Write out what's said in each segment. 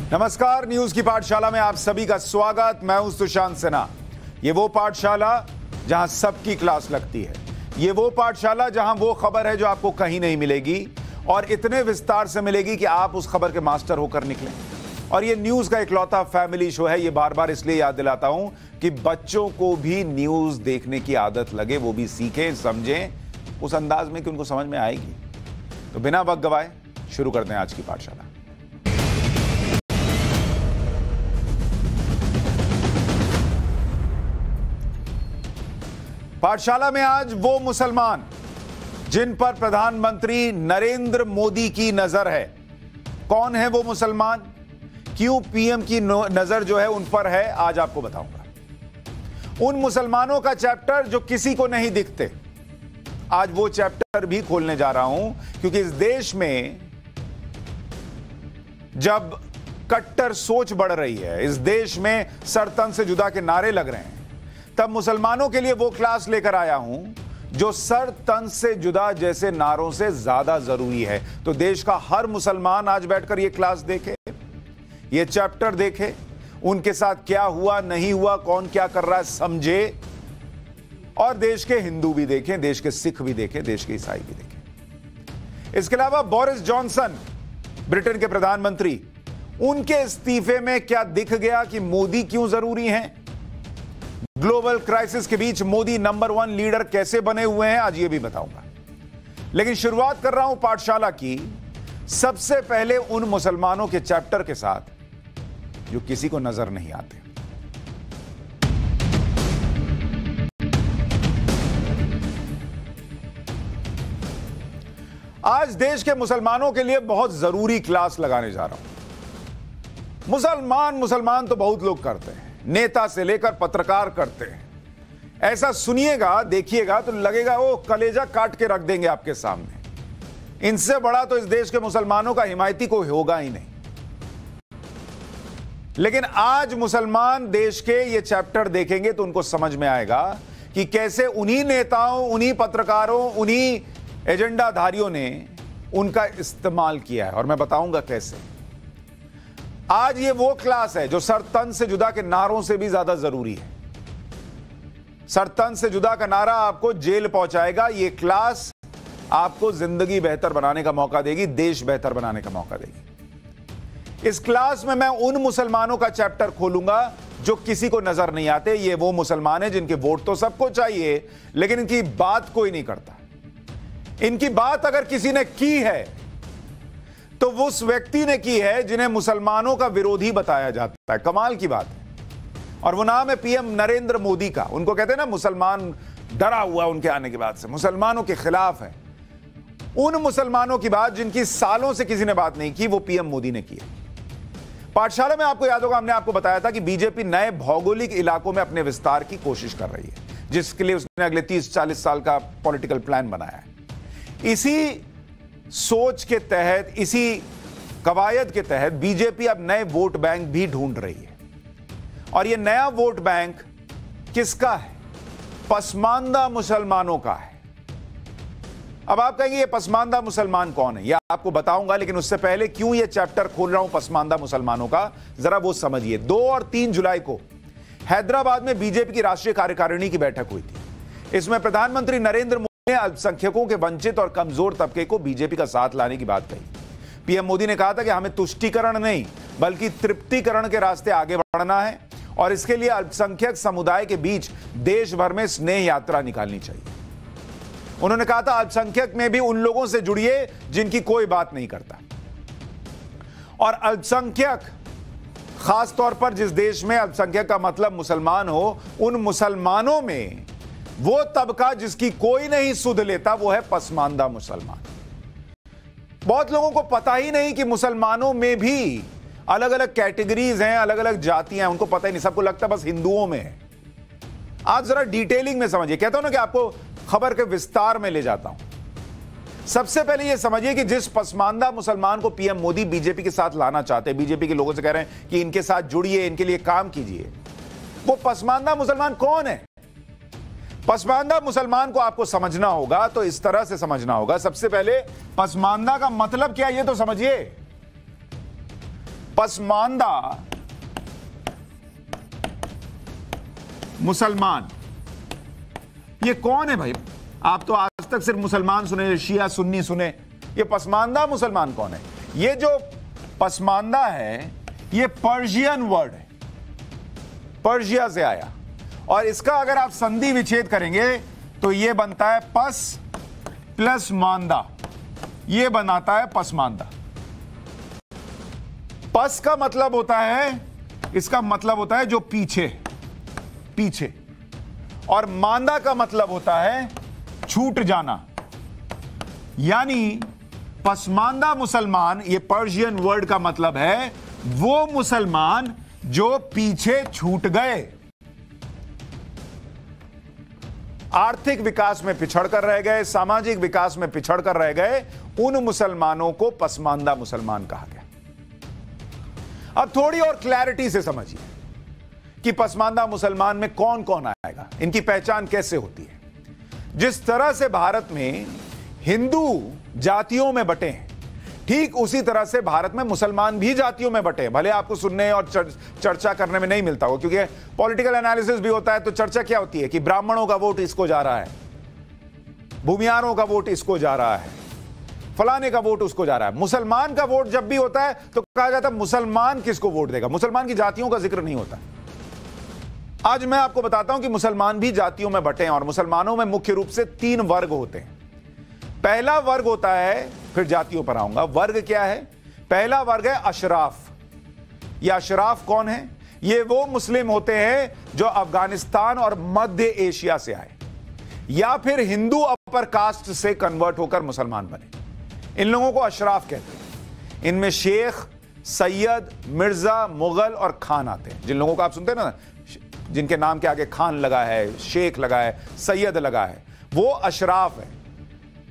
नमस्कार, न्यूज की पाठशाला में आप सभी का स्वागत। मैं हूं सुशांत सिन्हा। ये वो पाठशाला जहां सबकी क्लास लगती है, ये वो पाठशाला जहां वो खबर है जो आपको कहीं नहीं मिलेगी और इतने विस्तार से मिलेगी कि आप उस खबर के मास्टर होकर निकलें। और ये न्यूज का इकलौता फैमिली शो है। ये बार बार इसलिए याद दिलाता हूं कि बच्चों को भी न्यूज देखने की आदत लगे, वो भी सीखें, समझें उस अंदाज में कि उनको समझ में आएगी। तो बिना वक्त गवाए शुरू करते हैं आज की पाठशाला। पाठशाला में आज वो मुसलमान जिन पर प्रधानमंत्री नरेंद्र मोदी की नजर है। कौन है वो मुसलमान, क्यों पीएम की नजर जो है उन पर है, आज आपको बताऊंगा। उन मुसलमानों का चैप्टर जो किसी को नहीं दिखते, आज वो चैप्टर भी खोलने जा रहा हूं, क्योंकि इस देश में जब कट्टर सोच बढ़ रही है, इस देश में सर तन से जुदा के नारे लग रहे हैं, तब मुसलमानों के लिए वो क्लास लेकर आया हूं जो सर तन से जुदा जैसे नारों से ज्यादा जरूरी है। तो देश का हर मुसलमान आज बैठकर ये क्लास देखे, ये चैप्टर देखे, उनके साथ क्या हुआ नहीं हुआ, कौन क्या कर रहा है समझे, और देश के हिंदू भी देखें, देश के सिख भी देखें, देश के ईसाई भी देखें। इसके अलावा बोरिस जॉनसन, ब्रिटेन के प्रधानमंत्री, उनके इस्तीफे में क्या दिख गया कि मोदी क्यों जरूरी हैं? ग्लोबल क्राइसिस के बीच मोदी नंबर 1 लीडर कैसे बने हुए हैं, आज ये भी बताऊंगा। लेकिन शुरुआत कर रहा हूं पाठशाला की सबसे पहले उन मुसलमानों के चैप्टर के साथ जो किसी को नजर नहीं आते। आज देश के मुसलमानों के लिए बहुत जरूरी क्लास लगाने जा रहा हूं। मुसलमान तो बहुत लोग करते हैं, नेता से लेकर पत्रकार करते हैं। ऐसा सुनिएगा, देखिएगा तो लगेगा वो कलेजा काट के रख देंगे आपके सामने। इनसे बड़ा तो इस देश के मुसलमानों का हिमायती कोई होगा ही नहीं। लेकिन आज मुसलमान देश के ये चैप्टर देखेंगे तो उनको समझ में आएगा कि कैसे उन्हीं नेताओं, उन्हीं पत्रकारों, उन्हीं एजेंडाधारियों ने उनका इस्तेमाल किया है, और मैं बताऊंगा कैसे। आज ये वो क्लास है जो सर तन से जुदा के नारों से भी ज्यादा जरूरी है। सर तन से जुदा का नारा आपको जेल पहुंचाएगा, ये क्लास आपको जिंदगी बेहतर बनाने का मौका देगी, देश बेहतर बनाने का मौका देगी। इस क्लास में मैं उन मुसलमानों का चैप्टर खोलूंगा जो किसी को नजर नहीं आते। ये वो मुसलमान हैं जिनके वोट तो सबको चाहिए, लेकिन इनकी बात कोई नहीं करता। इनकी बात अगर किसी ने की है तो वो उस व्यक्ति ने की है जिन्हें मुसलमानों का विरोधी बताया जाता है। कमाल की बात है। और वो नाम है पीएम नरेंद्र मोदी का। उनको कहते हैं ना, मुसलमान डरा हुआ उनके आने के बाद से, मुसलमानों के खिलाफ है। उन मुसलमानों की बात जिनकी सालों से किसी ने बात नहीं की, वो पीएम मोदी ने की है। पाठशाला में आपको याद होगा, हमने आपको बताया था कि बीजेपी नए भौगोलिक इलाकों में अपने विस्तार की कोशिश कर रही है, जिसके लिए उसने अगले 30-40 साल का पॉलिटिकल प्लान बनाया है। इसी सोच के तहत, इसी कवायद के तहत बीजेपी अब नए वोट बैंक भी ढूंढ रही है। और यह नया वोट बैंक किसका है? पसमानदा मुसलमानों का है। अब आप कहेंगे ये पसमानदा मुसलमान कौन है? यह आपको बताऊंगा, लेकिन उससे पहले क्यों यह चैप्टर खोल रहा हूं पसमानदा मुसलमानों का, जरा वो समझिए। 2 और 3 जुलाई को हैदराबाद में बीजेपी की राष्ट्रीय कार्यकारिणी की बैठक हुई थी। इसमें प्रधानमंत्री नरेंद्र मोदी ने अल्पसंख्यकों के वंचित और कमजोर तबके को बीजेपी का साथ लाने की बात कही। पीएम मोदी ने कहा था कि हमें तुष्टीकरण नहीं बल्कि तृप्तिकरण के रास्ते आगे बढ़ना है, और इसके लिए अल्पसंख्यक समुदाय के बीच देश भर में स्नेह यात्रा निकालनी चाहिए। उन्होंने कहा था अल्पसंख्यक में भी उन लोगों से जुड़िए जिनकी कोई बात नहीं करता। और अल्पसंख्यक, खास तौर पर जिस देश में अल्पसंख्यक का मतलब मुसलमान हो, उन मुसलमानों में वो तबका जिसकी कोई नहीं सुध लेता, वो है पसमानदा मुसलमान। बहुत लोगों को पता ही नहीं कि मुसलमानों में भी अलग अलग कैटेगरीज हैं, अलग अलग जातियां हैं, उनको पता ही नहीं। सबको लगता बस हिंदुओं में है। आज जरा डिटेलिंग में समझिए। कहता हूं ना कि आपको खबर के विस्तार में ले जाता हूं। सबसे पहले यह समझिए कि जिस पसमानदा मुसलमान को पीएम मोदी बीजेपी के साथ लाना चाहते हैं, बीजेपी के लोगों से कह रहे हैं कि इनके साथ जुड़िए, इनके लिए काम कीजिए, वो पसमानदा मुसलमान कौन है? पसमानदा मुसलमान को आपको समझना होगा तो इस तरह से समझना होगा। सबसे पहले पसमानदा का मतलब क्या है ये तो समझिए। पसमानदा मुसलमान, ये कौन है भाई? आप तो आज तक सिर्फ मुसलमान सुने, शिया सुन्नी सुने, ये पसमानदा मुसलमान कौन है? ये जो पसमानदा है ये पर्शियन वर्ड है, पर्शिया से आया, और इसका अगर आप संधि विच्छेद करेंगे तो ये बनता है पस प्लस मांदा, ये बनाता है पसमानदा। पस का मतलब होता है, इसका मतलब होता है जो पीछे पीछे, और मांदा का मतलब होता है छूट जाना। यानी पसमानदा मुसलमान, ये पर्शियन वर्ड का मतलब है वो मुसलमान जो पीछे छूट गए, आर्थिक विकास में पिछड़ कर रह गए, सामाजिक विकास में पिछड़ कर रह गए, उन मुसलमानों को पसमानदा मुसलमान कहा गया। अब थोड़ी और क्लैरिटी से समझिए कि पसमानदा मुसलमान में कौन कौन आएगा, इनकी पहचान कैसे होती है। जिस तरह से भारत में हिंदू जातियों में बटे हैं, ठीक उसी तरह से भारत में मुसलमान भी जातियों में बटे हैं। भले आपको सुनने और चर्चा करने में नहीं मिलता हो, क्योंकि पॉलिटिकल एनालिसिस भी होता है, तो चर्चा क्या होती है कि ब्राह्मणों का वोट इसको जा रहा है, भूमियारों का वोट इसको जा रहा है, फलाने का वोट उसको जा रहा है। मुसलमान का वोट जब भी होता है तो कहा जाता है मुसलमान किसको वोट देगा, मुसलमान की जातियों का जिक्र नहीं होता। आज मैं आपको बताता हूं कि मुसलमान भी जातियों में बटे हैं, और मुसलमानों में मुख्य रूप से 3 वर्ग होते हैं। पहला वर्ग होता है, फिर जातियों पर आऊंगा, वर्ग क्या है? पहला वर्ग है अशराफ। ये अशराफ कौन है? ये वो मुस्लिम होते हैं जो अफगानिस्तान और मध्य एशिया से आए, या फिर हिंदू अपर कास्ट से कन्वर्ट होकर मुसलमान बने। इन लोगों को अशराफ कहते हैं। इनमें शेख, सैयद, मिर्जा, मुगल और खान आते हैं। जिन लोगों को आप सुनते हैं ना, जिनके नाम के आगे खान लगा है, शेख लगा है, सैयद लगा है, वो अशराफ है।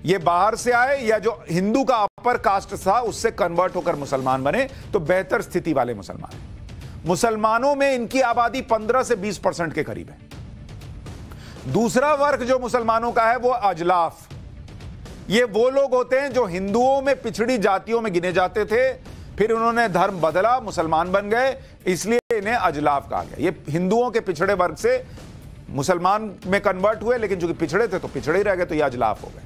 ये बाहर से आए या जो हिंदू का अपर कास्ट था उससे कन्वर्ट होकर मुसलमान बने, तो बेहतर स्थिति वाले मुसलमान हैं। मुसलमानों में इनकी आबादी 15 से 20% के करीब है। दूसरा वर्ग जो मुसलमानों का है वो अजलाफ। ये वो लोग होते हैं जो हिंदुओं में पिछड़ी जातियों में गिने जाते थे, फिर उन्होंने धर्म बदला, मुसलमान बन गए, इसलिए इन्हें अजलाफ कहा गया। ये हिंदुओं के पिछड़े वर्ग से मुसलमान में कन्वर्ट हुए, लेकिन जो पिछड़े थे तो पिछड़े ही रह गए, तो ये अजलाफ हो गए।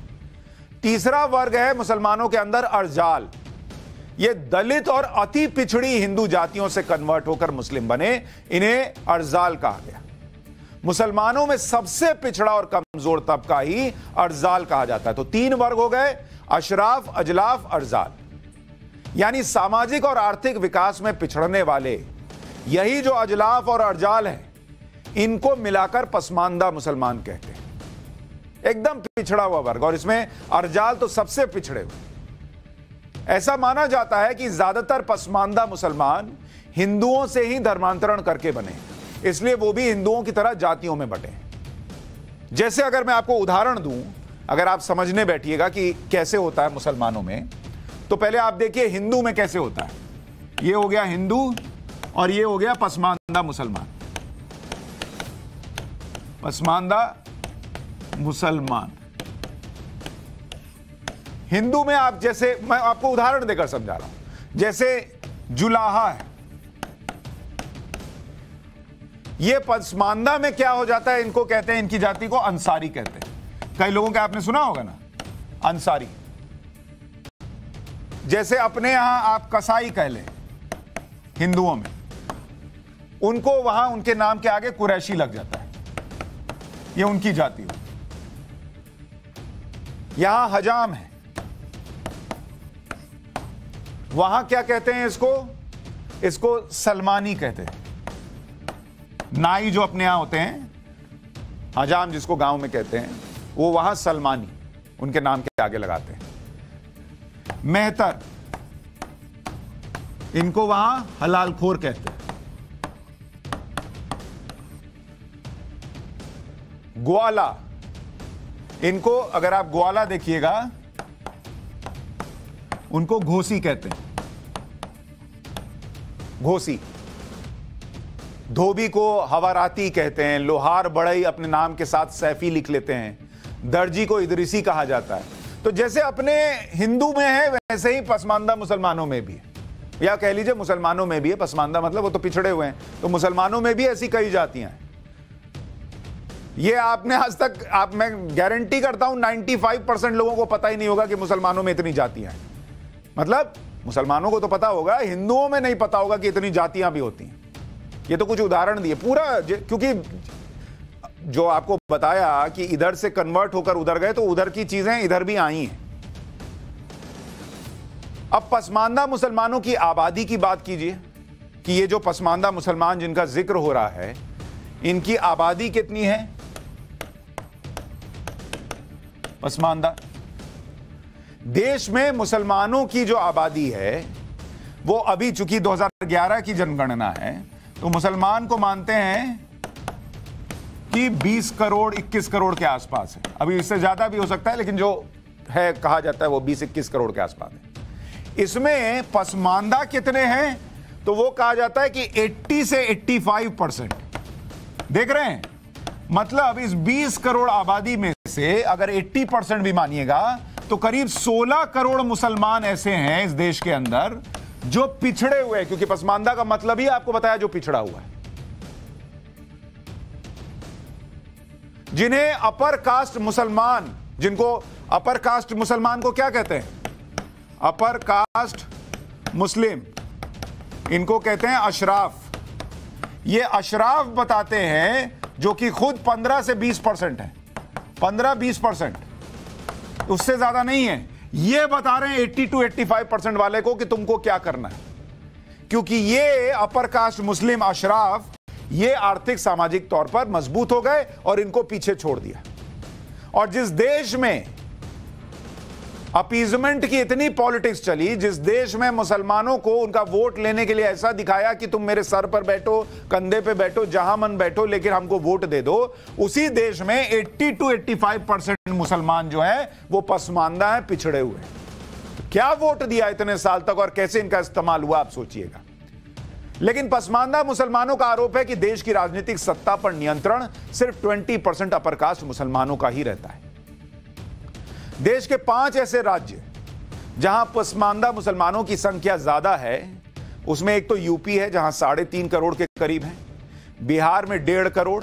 तीसरा वर्ग है मुसलमानों के अंदर अर्जाल। ये दलित और अति पिछड़ी हिंदू जातियों से कन्वर्ट होकर मुस्लिम बने, इन्हें अर्जाल कहा गया। मुसलमानों में सबसे पिछड़ा और कमजोर तबका ही अर्जाल कहा जाता है। तो 3 वर्ग हो गए, अशराफ, अजलाफ, अर्जाल। यानी सामाजिक और आर्थिक विकास में पिछड़ने वाले, यही जो अजलाफ और अर्जाल हैं, इनको मिलाकर पसमानदा मुसलमान कहते हैं। एकदम पिछड़ा हुआ वर्ग, और इसमें अर्जाल तो सबसे पिछड़े हुए। ऐसा माना जाता है कि ज्यादातर पसमानदा मुसलमान हिंदुओं से ही धर्मांतरण करके बने, इसलिए वो भी हिंदुओं की तरह जातियों में बटे। जैसे अगर मैं आपको उदाहरण दूं, अगर आप समझने बैठिएगा कि कैसे होता है मुसलमानों में, तो पहले आप देखिए हिंदू में कैसे होता है। ये हो गया हिंदू और ये हो गया पसमानदा मुसलमान। पसमानदा मुसलमान हिंदू में, आप जैसे मैं आपको उदाहरण देकर समझा रहा हूं, जैसे जुलाहा है, ये पसमानदा में क्या हो जाता है, इनको कहते हैं, इनकी जाति को अंसारी कहते हैं। कई लोगों का आपने सुना होगा ना, अंसारी। जैसे अपने यहां आप कसाई कह लें हिंदुओं में, उनको वहां उनके नाम के आगे कुरैशी लग जाता है, ये उनकी जाति हो। यहां हजाम है, वहां क्या कहते हैं इसको? इसको सलमानी कहते हैं। नाई जो अपने यहां होते हैं, हजाम जिसको गांव में कहते हैं, वो वहां सलमानी उनके नाम के आगे लगाते हैं। मेहतर, इनको वहां हलालखोर कहते हैं। ग्वाला, इनको अगर आप ग्वाला देखिएगा, उनको घोसी कहते हैं, घोसी। धोबी को हवाराती कहते हैं। लोहार बढ़ई अपने नाम के साथ सैफी लिख लेते हैं। दर्जी को इदरीसी कहा जाता है। तो जैसे अपने हिंदू में है, वैसे ही पसमानदा मुसलमानों में भी है। या कह लीजिए मुसलमानों में भी है, पसमानदा मतलब वो तो पिछड़े हुए हैं, तो मुसलमानों में भी ऐसी कई जातियां हैं। ये आपने आज तक, मैं गारंटी करता हूं 95% लोगों को पता ही नहीं होगा कि मुसलमानों में इतनी जातियां हैं। मतलब मुसलमानों को तो पता होगा, हिंदुओं में नहीं पता होगा कि इतनी जातियां भी होती हैं। ये तो कुछ उदाहरण दिए पूरा, क्योंकि जो आपको बताया कि इधर से कन्वर्ट होकर उधर गए तो उधर की चीजें इधर भी आई हैं। अब पसमानदा मुसलमानों की आबादी की बात कीजिए कि ये जो पसमानदा मुसलमान जिनका जिक्र हो रहा है, इनकी आबादी कितनी है? पसमानदा देश में मुसलमानों की जो आबादी है वो अभी, चूंकि 2011 की जनगणना है, तो मुसलमान को मानते हैं कि 20 करोड़ 21 करोड़ के आसपास है। अभी इससे ज्यादा भी हो सकता है, लेकिन जो है कहा जाता है वो 20-21 करोड़ के आसपास है। इसमें पसमानदा कितने हैं? तो वो कहा जाता है कि 80 से 85%। देख रहे हैं, मतलब इस 20 करोड़ आबादी में से अगर 80% भी मानिएगा तो करीब 16 करोड़ मुसलमान ऐसे हैं इस देश के अंदर जो पिछड़े हुए हैं, क्योंकि पसमानदा का मतलब ही आपको बताया जो पिछड़ा हुआ है, जिन्हें अपर कास्ट मुसलमान, जिनको अपर कास्ट मुसलमान को क्या कहते हैं? अपर कास्ट मुस्लिम, इनको कहते हैं अशराफ। ये अशराफ बताते हैं, जो कि खुद 15 से 20% है, 15-20%, उससे ज्यादा नहीं है। ये बता रहे हैं 80 to 85% वाले को कि तुमको क्या करना है, क्योंकि ये अपर कास्ट मुस्लिम अशराफ ये आर्थिक सामाजिक तौर पर मजबूत हो गए और इनको पीछे छोड़ दिया। और जिस देश में अपीजमेंट की इतनी पॉलिटिक्स चली, जिस देश में मुसलमानों को उनका वोट लेने के लिए ऐसा दिखाया कि तुम मेरे सर पर बैठो, कंधे पे बैठो, जहां मन बैठो, लेकिन हमको वोट दे दो, उसी देश में 80 to 85% मुसलमान जो है वो पसमानदा है, पिछड़े हुए हैं। तो क्या वोट दिया इतने साल तक और कैसे इनका इस्तेमाल हुआ, आप सोचिएगा। लेकिन पसमानदा मुसलमानों का आरोप है कि देश की राजनीतिक सत्ता पर नियंत्रण सिर्फ 20% अपर कास्ट मुसलमानों का ही रहता है। देश के 5 ऐसे राज्य जहां पसमानदा मुसलमानों की संख्या ज्यादा है, उसमें एक तो यूपी है जहां 3.5 करोड़ के करीब है, बिहार में 1.5 करोड़,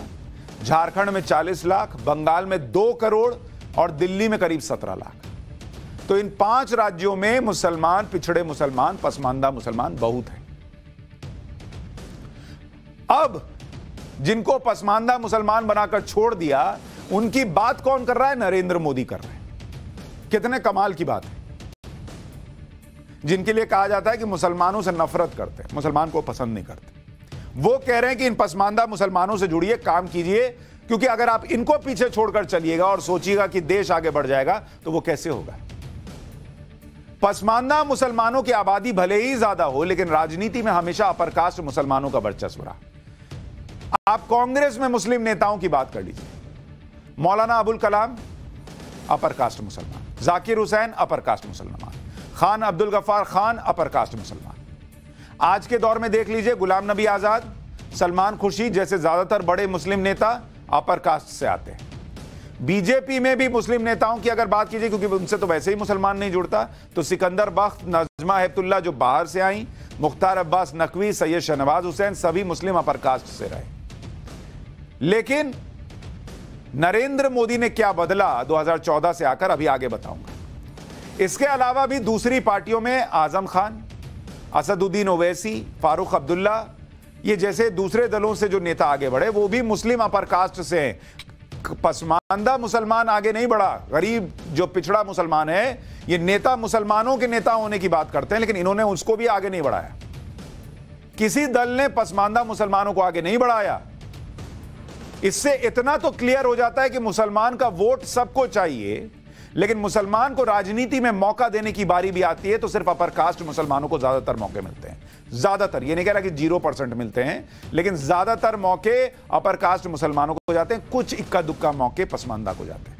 झारखंड में 40 लाख, बंगाल में 2 करोड़ और दिल्ली में करीब 17 लाख। तो इन 5 राज्यों में मुसलमान, पिछड़े मुसलमान, पसमानदा मुसलमान बहुत है। अब जिनको पसमानदा मुसलमान बनाकर छोड़ दिया, उनकी बात कौन कर रहा है? नरेंद्र मोदी कर रहे हैं। कितने कमाल की बात है। जिनके लिए कहा जाता है कि मुसलमानों से नफरत करते हैं, मुसलमान को पसंद नहीं करते, वो कह रहे हैं कि इन पसमानदा मुसलमानों से जुड़िए, काम कीजिए, क्योंकि अगर आप इनको पीछे छोड़कर चलिएगा और सोचिएगा कि देश आगे बढ़ जाएगा तो वो कैसे होगा। पसमानदा मुसलमानों की आबादी भले ही ज्यादा हो, लेकिन राजनीति में हमेशा अपर कास्ट मुसलमानों का वर्चस्व रहा। आप कांग्रेस में मुस्लिम नेताओं की बात कर लीजिए, मौलाना अबुल कलाम अपर कास्ट मुसलमान, जाकिर हुसैन अपर कास्ट मुसलमान, खान अब्दुल गफ्फार खान अपर कास्ट मुसलमान। आज के दौर में देख लीजिए, गुलाम नबी आजाद, सलमान खुर्शीद जैसे ज्यादातर बड़े मुस्लिम नेता अपर कास्ट से आते हैं। बीजेपी में भी मुस्लिम नेताओं की अगर बात कीजिए, क्योंकि उनसे तो वैसे ही मुसलमान नहीं जुड़ता, तो सिकंदर बख्त, नजमा हेपतुल्ला जो बाहर से आई, मुख्तार अब्बास नकवी, सैयद शहनवाज हुसैन, सभी मुस्लिम अपर कास्ट से रहे। लेकिन नरेंद्र मोदी ने क्या बदला 2014 से आकर, अभी आगे बताऊंगा। इसके अलावा भी दूसरी पार्टियों में आजम खान, असदुद्दीन ओवैसी, फारूक अब्दुल्ला, ये जैसे दूसरे दलों से जो नेता आगे बढ़े वो भी मुस्लिम अपर कास्ट से हैं। पसमानदा मुसलमान आगे नहीं बढ़ा, गरीब जो पिछड़ा मुसलमान है, ये नेता मुसलमानों के नेता होने की बात करते हैं, लेकिन इन्होंने उसको भी आगे नहीं बढ़ाया। किसी दल ने पसमानदा मुसलमानों को आगे नहीं बढ़ाया। इससे इतना तो क्लियर हो जाता है कि मुसलमान का वोट सबको चाहिए, लेकिन मुसलमान को राजनीति में मौका देने की बारी भी आती है तो सिर्फ अपर कास्ट मुसलमानों को ज्यादातर मौके मिलते हैं। ज्यादातर, ये नहीं कह रहा कि 0% मिलते हैं, लेकिन ज्यादातर मौके अपर कास्ट मुसलमानों को जाते हैं, कुछ इक्का दुक्का मौके पसमानदा को जाते हैं।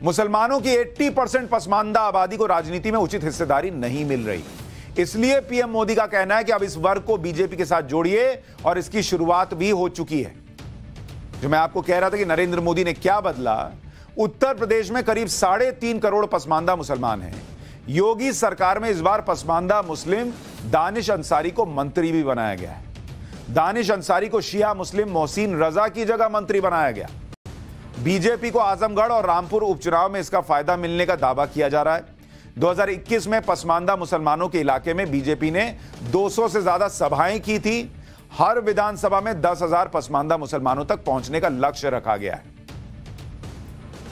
मुसलमानों की 80% पसमानदा आबादी को राजनीति में उचित हिस्सेदारी नहीं मिल रही। इसलिए पीएम मोदी का कहना है कि अब इस वर्ग को बीजेपी के साथ जोड़िए, और इसकी शुरुआत भी हो चुकी है। जो मैं आपको कह रहा था कि नरेंद्र मोदी ने क्या बदला, उत्तर प्रदेश में करीब 3.5 करोड़ पसमानदा मुसलमान हैं। योगी सरकार में इस बार पसमानदा मुस्लिम दानिश अंसारी को मंत्री भी बनाया गया है। दानिश अंसारी को शिया मुस्लिम मोहसिन रजा की जगह मंत्री बनाया गया। बीजेपी को आजमगढ़ और रामपुर उपचुनाव में इसका फायदा मिलने का दावा किया जा रहा है। 2021 में पसमानदा मुसलमानों के इलाके में बीजेपी ने 200 से ज्यादा सभाएं की थी। हर विधानसभा में 10,000 पसमानदा मुसलमानों तक पहुंचने का लक्ष्य रखा गया है।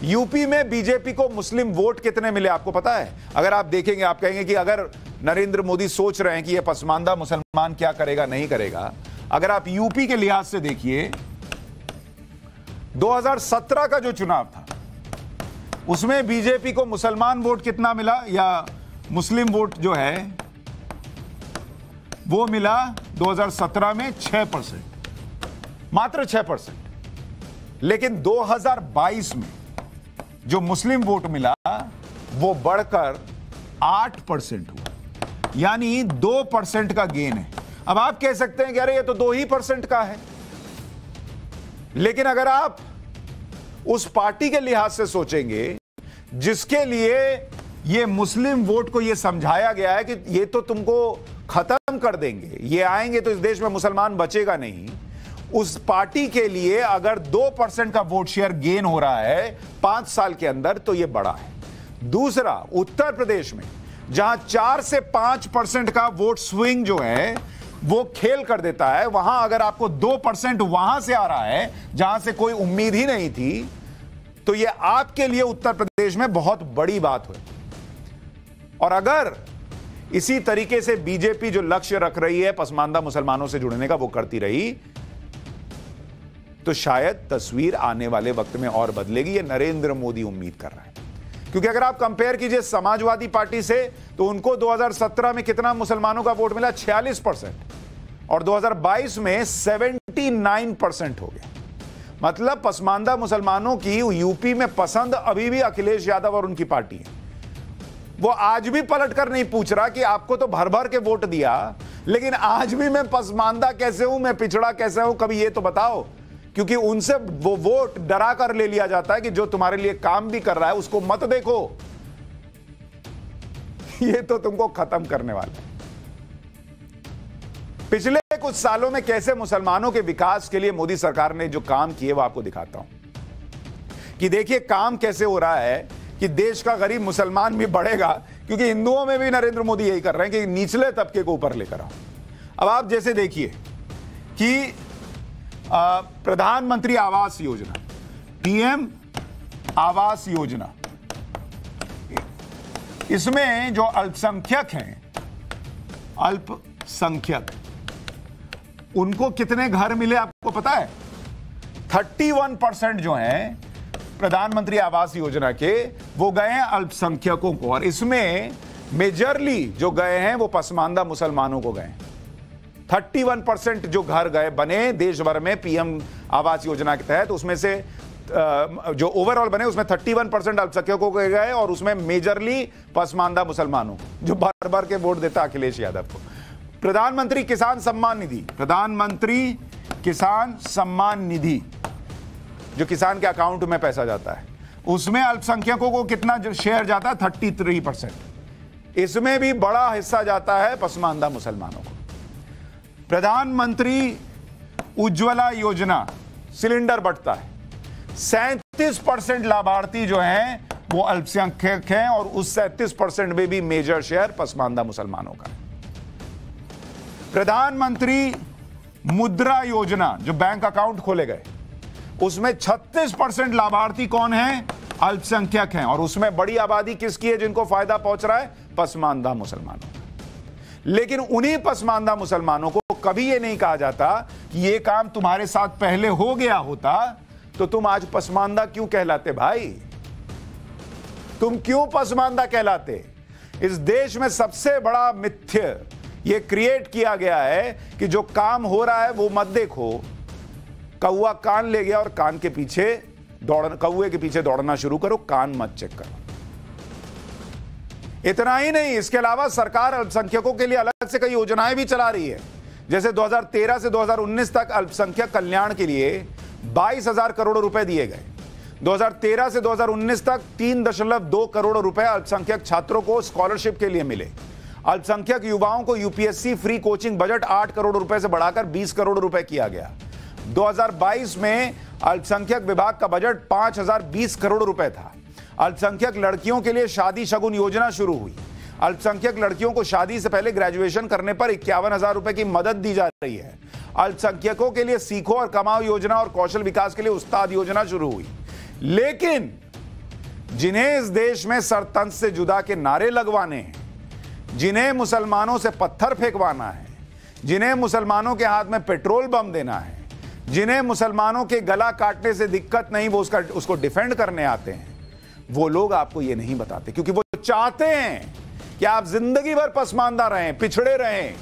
यूपी में बीजेपी को मुस्लिम वोट कितने मिले आपको पता है? अगर आप देखेंगे, आप कहेंगे कि अगर नरेंद्र मोदी सोच रहे हैं कि यह पसमानदा मुसलमान क्या करेगा नहीं करेगा, अगर आप यूपी के लिहाज से देखिए, 2017 का जो चुनाव था उसमें बीजेपी को मुसलमान वोट कितना मिला, या मुस्लिम वोट जो है वो मिला 2017 में 6%, मात्र 6%। लेकिन 2022 में जो मुस्लिम वोट मिला वो बढ़कर 8% हुआ, यानी 2% का गेन है। अब आप कह सकते हैं कि अरे ये तो 2% का है, लेकिन अगर आप उस पार्टी के लिहाज से सोचेंगे जिसके लिए ये मुस्लिम वोट को ये समझाया गया है कि ये तो तुमको खत्म कर देंगे, ये आएंगे तो इस देश में मुसलमान बचेगा नहीं, उस पार्टी के लिए अगर 2% का वोट शेयर गेन हो रहा है 5 साल के अंदर, तो ये बड़ा है। दूसरा, उत्तर प्रदेश में जहां 4 से 5% का वोट स्विंग जो है वो खेल कर देता है, वहां अगर आपको 2% वहां से आ रहा है जहां से कोई उम्मीद ही नहीं थी, तो ये आपके लिए उत्तर प्रदेश में बहुत बड़ी बात हुई। और अगर इसी तरीके से बीजेपी जो लक्ष्य रख रही है पसमानदा मुसलमानों से जुड़ने का वो करती रही, तो शायद तस्वीर आने वाले वक्त में और बदलेगी। ये नरेंद्र मोदी उम्मीद कर रहा है, क्योंकि अगर आप कंपेयर कीजिए समाजवादी पार्टी से, तो उनको 2017 में कितना मुसलमानों का वोट मिला, 46%, और 2022 में 79% हो गया। मतलब पसमानदा मुसलमानों की यूपी में पसंद अभी भी अखिलेश यादव और उनकी पार्टी है। वो आज भी पलट कर नहीं पूछ रहा कि आपको तो भर भर के वोट दिया, लेकिन आज भी मैं पसमानदा कैसे हूं, मैं पिछड़ा कैसे हूं, कभी ये तो बताओ। क्योंकि उनसे वो वोट डरा कर ले लिया जाता है कि जो तुम्हारे लिए काम भी कर रहा है उसको मत देखो, ये तो तुमको खत्म करने वाला है। पिछले कुछ सालों में कैसे मुसलमानों के विकास के लिए मोदी सरकार ने जो काम किए वो आपको दिखाता हूं कि देखिए काम कैसे हो रहा है कि देश का गरीब मुसलमान भी बढ़ेगा, क्योंकि हिंदुओं में भी नरेंद्र मोदी यही कर रहे हैं कि निचले तबके को ऊपर लेकर आओ। अब आप जैसे देखिए कि प्रधानमंत्री आवास योजना, पीएम आवास योजना, इसमें जो अल्पसंख्यक हैं, अल्पसंख्यक, उनको कितने घर मिले आपको पता है? 31% जो हैं प्रधानमंत्री आवास योजना के, वो गए हैं अल्पसंख्यकों को, और इसमें मेजरली जो गए हैं वो पसमानदा मुसलमानों को गए। 31% जो घर गए बने देश भर में पीएम आवास योजना के तहत, उसमें से जो ओवरऑल बने उसमें 31% अल्पसंख्यकों को गए, और उसमें मेजरली पसमानदा मुसलमानों को, जो बार बार के वोट देता अखिलेश यादव को। प्रधानमंत्री किसान सम्मान निधि, प्रधानमंत्री किसान सम्मान निधि जो किसान के अकाउंट में पैसा जाता है, उसमें अल्पसंख्यकों को कितना शेयर जाता है? 33%। इसमें भी बड़ा हिस्सा जाता है पसमानदा मुसलमानों को। प्रधानमंत्री उज्ज्वला योजना, सिलेंडर बढ़ता है, 37% लाभार्थी जो हैं वो अल्पसंख्यक हैं, और उस 37% में भी मेजर शेयर पसमानदा मुसलमानों का है। प्रधानमंत्री मुद्रा योजना जो बैंक अकाउंट खोले गए, उसमें 36% लाभार्थी कौन हैं? अल्पसंख्यक हैं, और उसमें बड़ी आबादी किसकी है जिनको फायदा पहुंच रहा है? पसमानदा मुसलमानों। लेकिन उन्हीं पसमानदा मुसलमानों को कभी यह नहीं कहा जाता कि यह काम तुम्हारे साथ पहले हो गया होता तो तुम आज पसमानदा क्यों कहलाते? भाई तुम क्यों पसमानदा कहलाते? इस देश में सबसे बड़ा मिथ्य यह क्रिएट किया गया है कि जो काम हो रहा है वो मत देखो। कौवा कान ले गया और कान के पीछे कौवे के पीछे दौड़ना शुरू करो, कान मत चेक करो। इतना ही नहीं, इसके अलावा सरकार अल्पसंख्यकों के लिए अलग से कई योजनाएं भी चला रही है। जैसे 2013 से 2019 तक अल्पसंख्यक कल्याण के लिए 22,000 करोड़ रुपए दिए गए। 2013 से 2019 तक 3.2 करोड़ रुपए अल्पसंख्यक छात्रों को स्कॉलरशिप के लिए मिले। अल्पसंख्यक युवाओं को UPSC free coaching budget 8 crore रुपए से बढ़ाकर 20 करोड़ रुपए किया गया। 2022 में अल्पसंख्यक विभाग का बजट 5020 करोड़ रुपए था। अल्पसंख्यक लड़कियों के लिए शादी शगुन योजना शुरू हुई। अल्पसंख्यक लड़कियों को शादी से पहले ग्रेजुएशन करने पर 51,000 रुपए की मदद दी जा रही है। अल्पसंख्यकों के लिए सीखो और कमाओ योजना और कौशल विकास के लिए उस्ताद योजना शुरू हुई। लेकिन जिन्हें इस देश में सरतंज से जुदा के नारे लगवाने हैं, जिन्हें मुसलमानों से पत्थर फेंकवाना है, जिन्हें मुसलमानों के हाथ में पेट्रोल बम देना है, जिन्हें मुसलमानों के गला काटने से दिक्कत नहीं, वो उसको डिफेंड करने आते हैं, वो लोग आपको ये नहीं बताते, क्योंकि वो चाहते हैं कि आप जिंदगी भर पसमानदा रहें, पिछड़े रहें,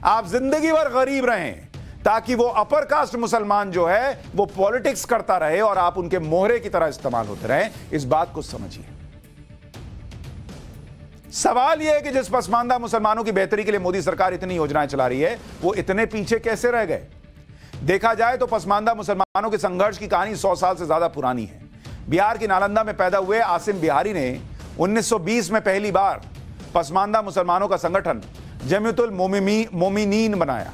आप जिंदगी भर गरीब रहें, ताकि वो अपर कास्ट मुसलमान जो है वो पॉलिटिक्स करता रहे और आप उनके मोहरे की तरह इस्तेमाल होते रहें। इस बात को समझिए। सवाल यह है कि जिस पसमानदा मुसलमानों की बेहतरी के लिए मोदी सरकार इतनी योजनाएं चला रही है, वो इतने पीछे कैसे रह गए? देखा जाए तो पसमानदा मुसलमानों के संघर्ष की कहानी 100 साल से ज्यादा पुरानी है। बिहार की नालंदा में पैदा हुए आसिम बिहारी ने 1920 में पहली बार पसमानदा मुसलमानों का संगठन जमीयतुल मोमिनीन बनाया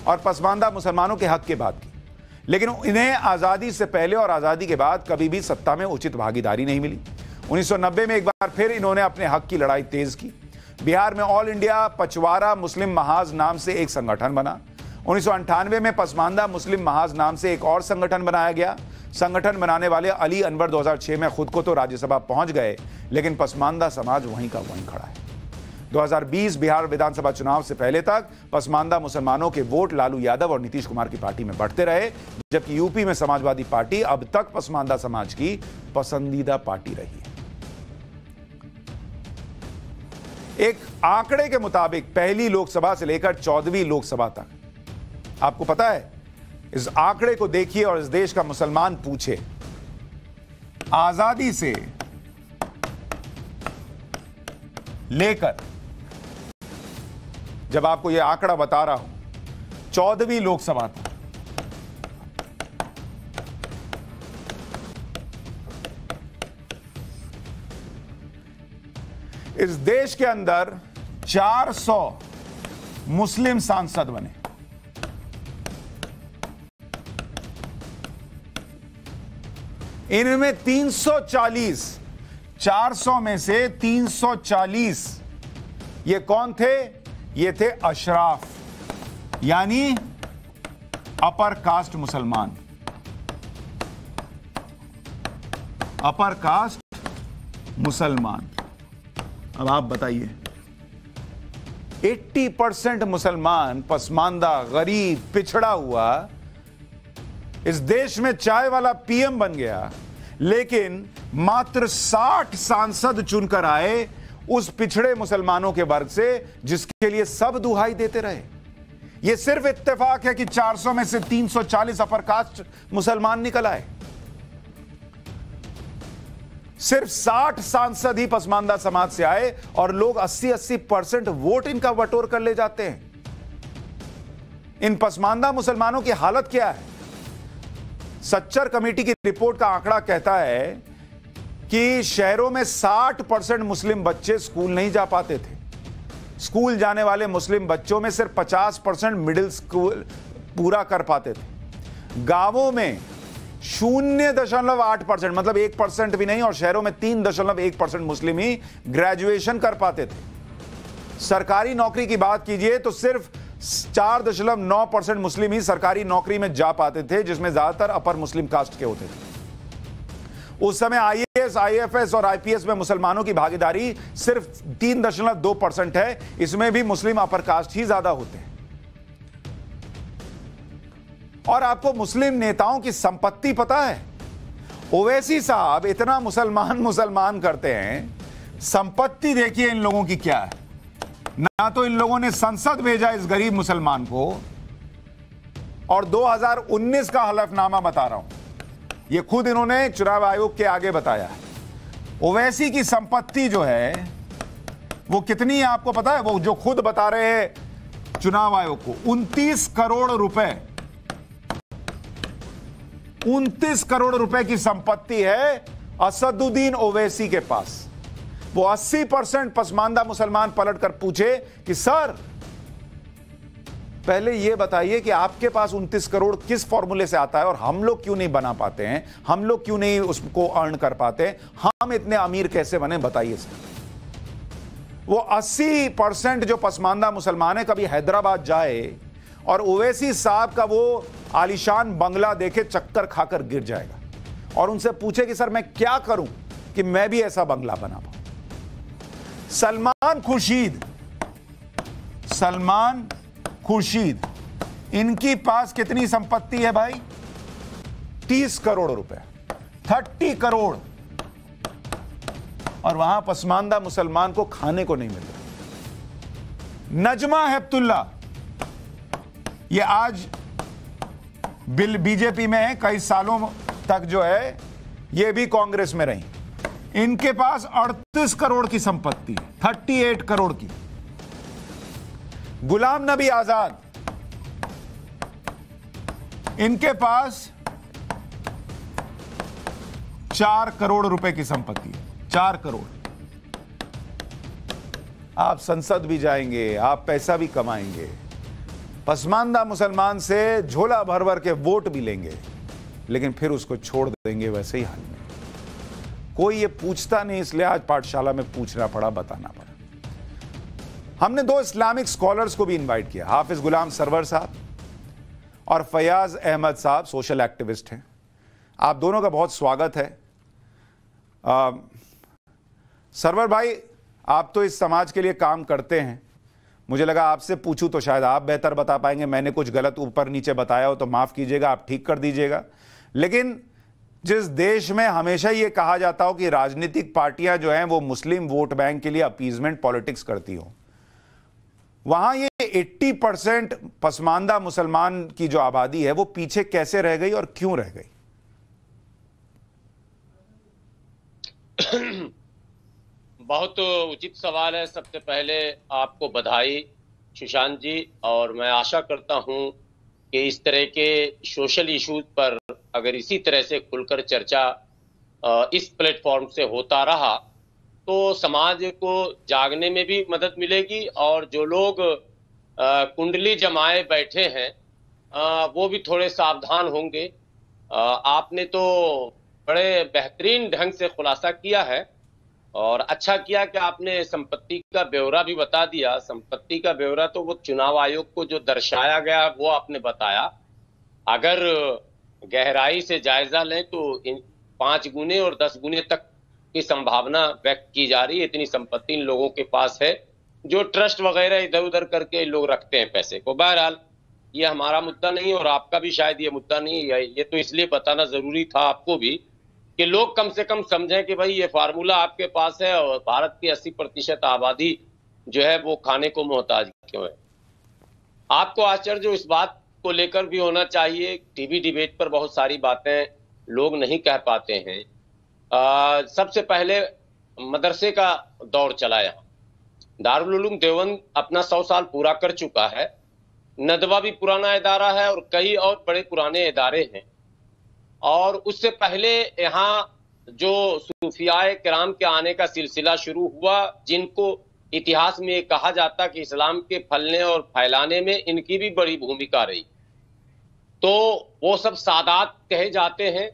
और पसमानदा मुसलमानों के हक की बात की। लेकिन इन्हें आजादी से पहले और आजादी के बाद कभी भी सत्ता में उचित भागीदारी नहीं मिली। 1990 में एक बार फिर इन्होंने अपने हक की लड़ाई तेज की। बिहार में ऑल इंडिया पचवारा मुस्लिम महाज नाम से एक संगठन बना। 1998 में पसमानदा मुस्लिम महाज नाम से एक और संगठन बनाया गया। संगठन बनाने वाले अली अनवर 2006 में खुद को तो राज्यसभा पहुंच गए, लेकिन पसमानदा समाज वहीं का वहीं खड़ा है। 2020 बिहार विधानसभा चुनाव से पहले तक पसमानदा मुसलमानों के वोट लालू यादव और नीतीश कुमार की पार्टी में बढ़ते रहे, जबकि यूपी में समाजवादी पार्टी अब तक पसमानदा समाज की पसंदीदा पार्टी रही है। एक आंकड़े के मुताबिक पहली लोकसभा से लेकर 14वीं लोकसभा तक, आपको पता है, इस आंकड़े को देखिए और इस देश का मुसलमान पूछे, आजादी से लेकर, जब आपको यह आंकड़ा बता रहा हूं, 14वीं लोकसभा तक इस देश के अंदर 400 मुस्लिम सांसद बने। इनमें 340, 400 में से 340 ये कौन थे? ये थे अशराफ, यानी अपर कास्ट मुसलमान, अपर कास्ट मुसलमान। अब आप बताइए, 80% मुसलमान पसमानदा, गरीब, पिछड़ा हुआ इस देश में चाय वाला पीएम बन गया, लेकिन मात्र 60 सांसद चुनकर आए उस पिछड़े मुसलमानों के वर्ग से, जिसके लिए सब दुहाई देते रहे। यह सिर्फ इत्तेफाक है कि 400 में से 340 अपर कास्ट मुसलमान निकल आए। सिर्फ 60 सांसद ही पसमानदा समाज से आए और लोग 80% वोट इनका बटोर कर ले जाते हैं। इन पसमानदा मुसलमानों की हालत क्या है? सच्चर कमेटी की रिपोर्ट का आंकड़ा कहता है कि शहरों में 60% मुस्लिम बच्चे स्कूल नहीं जा पाते थे। स्कूल जाने वाले मुस्लिम बच्चों में सिर्फ 50% मिडिल स्कूल पूरा कर पाते थे। गांवों में 0.8%, मतलब 1% भी नहीं, और शहरों में 3.1% मुस्लिम ही ग्रेजुएशन कर पाते थे। सरकारी नौकरी की बात कीजिए तो सिर्फ 4.9% मुस्लिम ही सरकारी नौकरी में जा पाते थे, जिसमें ज्यादातर अपर मुस्लिम कास्ट के होते थे। उस समय आईएएस, आईएफएस और आईपीएस में मुसलमानों की भागीदारी सिर्फ 3.2% है। इसमें भी मुस्लिम अपर कास्ट ही ज्यादा होते हैं। और आपको मुस्लिम नेताओं की संपत्ति पता है? ओवैसी साहब इतना मुसलमान करते हैं, संपत्ति देखिए इन लोगों की क्या है। ना तो इन लोगों ने संसद भेजा इस गरीब मुसलमान को, और 2019 का हलफनामा बता रहा हूं, यह खुद इन्होंने चुनाव आयोग के आगे बताया है। ओवैसी की संपत्ति जो है वो कितनी है आपको पता है? वो जो खुद बता रहे हैं चुनाव आयोग को, 29 करोड़ रुपए, 29 करोड़ रुपए की संपत्ति है असदुद्दीन ओवैसी के पास। वो 80% पसमानदा मुसलमान पलट कर पूछे कि सर पहले ये बताइए कि आपके पास 29 करोड़ किस फॉर्मूले से आता है और हम लोग क्यों नहीं बना पाते हैं, हम लोग क्यों नहीं उसको अर्न कर पाते, हम इतने अमीर कैसे बने, बताइए सर। वो 80% जो पसमानदा मुसलमान है कभी हैदराबाद जाए और ओवैसी साहब का वो आलीशान बंगला देखे चक्कर खाकर गिर जाएगा और उनसे पूछे कि सर मैं क्या करूं कि मैं भी ऐसा बंगला बना पाऊं। सलमान खुर्शीद इनकी पास कितनी संपत्ति है भाई? 30 करोड़ रुपए, 30 करोड़, और वहां पसमानदा मुसलमान को खाने को नहीं मिल रहा। नजमा हेपतुल्ला ये आज बीजेपी में है, कई सालों तक जो है ये भी कांग्रेस में रही। इनके पास 38 करोड़ की संपत्ति, 38 करोड़ की। गुलाम नबी आजाद इनके पास 4 करोड़ रुपए की संपत्ति है, 4 करोड़। आप संसद भी जाएंगे, आप पैसा भी कमाएंगे, पसमानदा मुसलमान से झोला भर भर के वोट भी लेंगे, लेकिन फिर उसको छोड़ देंगे वैसे ही हाल में। कोई ये पूछता नहीं, इसलिए आज पाठशाला में पूछना पड़ा, बताना पड़ा। हमने 2 इस्लामिक स्कॉलर्स को भी इनवाइट किया, हाफिज गुलाम सरवर साहब और फयाज अहमद साहब, सोशल एक्टिविस्ट हैं। आप दोनों का बहुत स्वागत है। सरवर भाई, आप तो इस समाज के लिए काम करते हैं, मुझे लगा आपसे पूछूं तो शायद आप बेहतर बता पाएंगे। मैंने कुछ गलत ऊपर नीचे बताया हो तो माफ कीजिएगा, आप ठीक कर दीजिएगा। लेकिन जिस देश में हमेशा ये कहा जाता हो कि राजनीतिक पार्टियां जो हैं वो मुस्लिम वोट बैंक के लिए अपीजमेंट पॉलिटिक्स करती हो, वहां ये 80% पसमानदा मुसलमान की जो आबादी है वो पीछे कैसे रह गई और क्यों रह गई? बहुत उचित सवाल है। सबसे पहले आपको बधाई सुशांत जी, और मैं आशा करता हूं कि इस तरह के सोशल इश्यूज पर अगर इसी तरह से खुलकर चर्चा इस प्लेटफॉर्म से होता रहा तो समाज को जागने में भी मदद मिलेगी, और जो लोग कुंडली जमाए बैठे हैं वो भी थोड़े सावधान होंगे। आपने तो बड़े बेहतरीन ढंग से खुलासा किया है, और अच्छा किया कि आपने संपत्ति का ब्यौरा भी बता दिया। संपत्ति का ब्यौरा तो वो चुनाव आयोग को जो दर्शाया गया वो आपने बताया। अगर गहराई से जायजा लें तो इन 5 गुने और 10 गुने तक की संभावना व्यक्त की जा रही है। इतनी संपत्ति इन लोगों के पास है जो ट्रस्ट वगैरह इधर उधर करके लोग रखते हैं पैसे को। बहरहाल ये हमारा मुद्दा नहीं, और आपका भी शायद ये मुद्दा नहीं है। ये तो इसलिए बताना जरूरी था आपको भी कि लोग कम से कम समझें कि भाई ये फार्मूला आपके पास है और भारत की 80% आबादी जो है वो खाने को मोहताज क्यों है। आपको आश्चर्य इस बात को लेकर भी होना चाहिए, टीवी डिबेट पर बहुत सारी बातें लोग नहीं कह पाते हैं। सबसे पहले मदरसे का दौर चला, यहाँ दारुल उलूम देवबंद अपना 100 साल पूरा कर चुका है। नदवा भी पुराना इदारा है और कई और बड़े पुराने इदारे हैं। और उससे पहले यहाँ जो सूफियाए किराम के आने का सिलसिला शुरू हुआ, जिनको इतिहास में कहा जाता कि इस्लाम के फलने और फैलाने में इनकी भी बड़ी भूमिका रही, तो वो सब सादात कहे जाते हैं,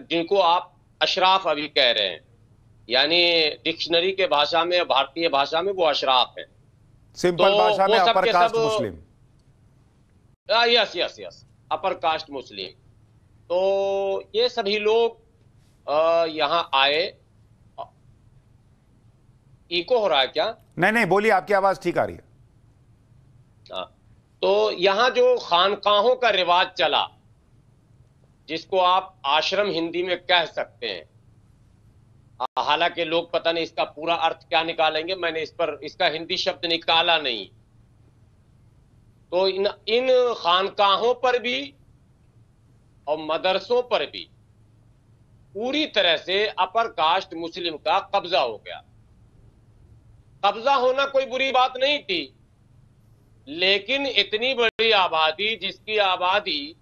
जिनको आप अशराफ अभी कह रहे हैं, यानी डिक्शनरी के भाषा में, भारतीय भाषा में वो अशराफ है, सिंपल भाषा में अपर कास्ट मुस्लिम। यस अपर कास्ट मुस्लिम। तो ये सभी लोग यहाँ आए। इको हो रहा है क्या? नहीं बोलिए, आपकी आवाज ठीक आ रही है। तो यहाँ जो खानकाहों का रिवाज चला, जिसको आप आश्रम हिंदी में कह सकते हैं, हालांकि लोग पता नहीं इसका पूरा अर्थ क्या निकालेंगे, मैंने इस पर इसका हिंदी शब्द निकाला नहीं। तो इन खानकाहों पर भी और मदरसों पर भी पूरी तरह से अपर कास्ट मुस्लिम का कब्जा हो गया। कब्जा होना कोई बुरी बात नहीं थी, लेकिन इतनी बड़ी आबादी, जिसकी आबादी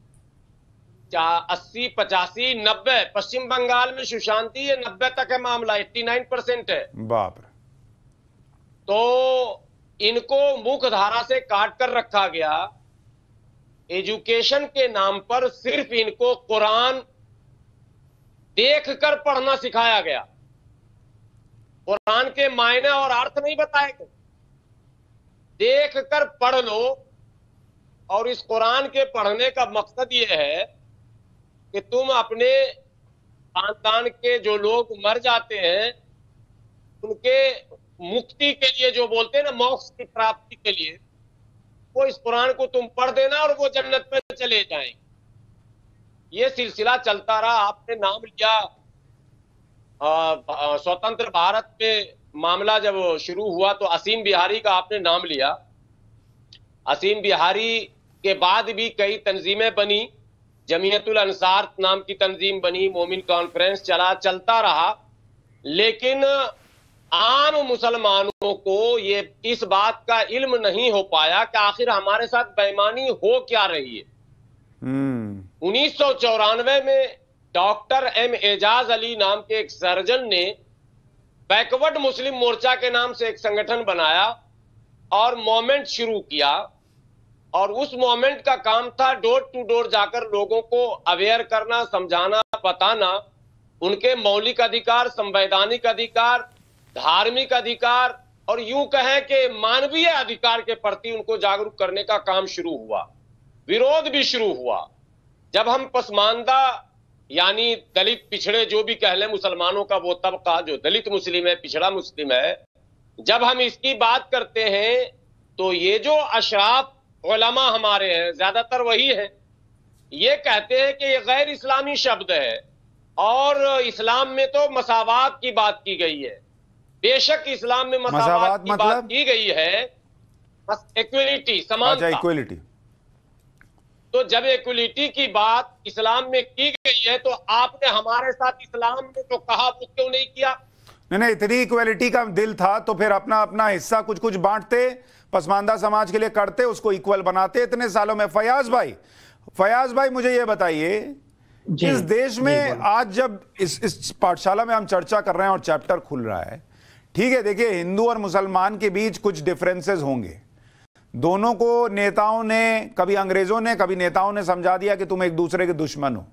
80, 85, 90, पश्चिम बंगाल में सुशांत जी ये 90 तक है मामला, 89% है। बाप रे। तो इनको मुख्य धारा से काट कर रखा गया। एजुकेशन के नाम पर सिर्फ इनको कुरान देखकर पढ़ना सिखाया गया, कुरान के मायने और अर्थ नहीं बताए गए। देखकर पढ़ लो, और इस कुरान के पढ़ने का मकसद यह है कि तुम अपने खानदान के जो लोग मर जाते हैं उनके मुक्ति के लिए, जो बोलते हैं ना मोक्ष की प्राप्ति के लिए, वो इस कुरान को तुम पढ़ देना और वो जन्नत में चले जाएं। ये सिलसिला चलता रहा। आपने नाम लिया स्वतंत्र भारत में मामला जब शुरू हुआ तो असीम बिहारी का आपने नाम लिया। असीम बिहारी के बाद भी कई तंजीमें बनी, जमीयतुल अंसार नाम की तंजीम बनी, मोमिन कॉन्फ्रेंस चलता रहा, लेकिन आम मुसलमानों को ये इस बात का इल्म नहीं हो पाया कि आखिर हमारे साथ बेईमानी हो क्या रही है। 1994 में डॉक्टर एम एजाज अली नाम के एक सर्जन ने बैकवर्ड मुस्लिम मोर्चा के नाम से एक संगठन बनाया और मूवमेंट शुरू किया, और उस मूवमेंट का काम था डोर टू डोर जाकर लोगों को अवेयर करना, समझाना, बताना उनके मौलिक अधिकार, संवैधानिक अधिकार, धार्मिक अधिकार और यूं कहें कि मानवीय अधिकार के प्रति उनको जागरूक करने का काम शुरू हुआ। विरोध भी शुरू हुआ। जब हम पसमानदा यानी दलित पिछड़े जो भी कह लें, मुसलमानों का वो तबका जो दलित मुस्लिम है, पिछड़ा मुस्लिम है, जब हम इसकी बात करते हैं तो ये जो अशराफ उलमा हमारे हैं, ज्यादातर वही है, ये कहते हैं कि ये गैर इस्लामी शब्द है और इस्लाम में तो मसावात की बात की गई है। बेशक इस्लाम में मसावात की बात की गई है, इक्वलिटी, समानता। इक्वलिटी। तो जब इक्वलिटी की बात इस्लाम में की गई है तो आपने हमारे साथ इस्लाम में जो कहा वो क्यों नहीं किया? नहीं, इतनी इक्वलिटी का दिल था तो फिर अपना अपना हिस्सा कुछ कुछ बांटते, पसमानदा समाज के लिए करते, उसको इक्वल बनाते इतने सालों में। फयाज भाई मुझे ये बताइए, इस देश में आज जब इस पाठशाला में हम चर्चा कर रहे हैं और चैप्टर खुल रहा है, ठीक है, देखिए हिंदू और मुसलमान के बीच कुछ डिफरेंसेस होंगे, दोनों को नेताओं ने, कभी अंग्रेजों ने, कभी नेताओं ने समझा दिया कि तुम एक दूसरे के दुश्मन हो,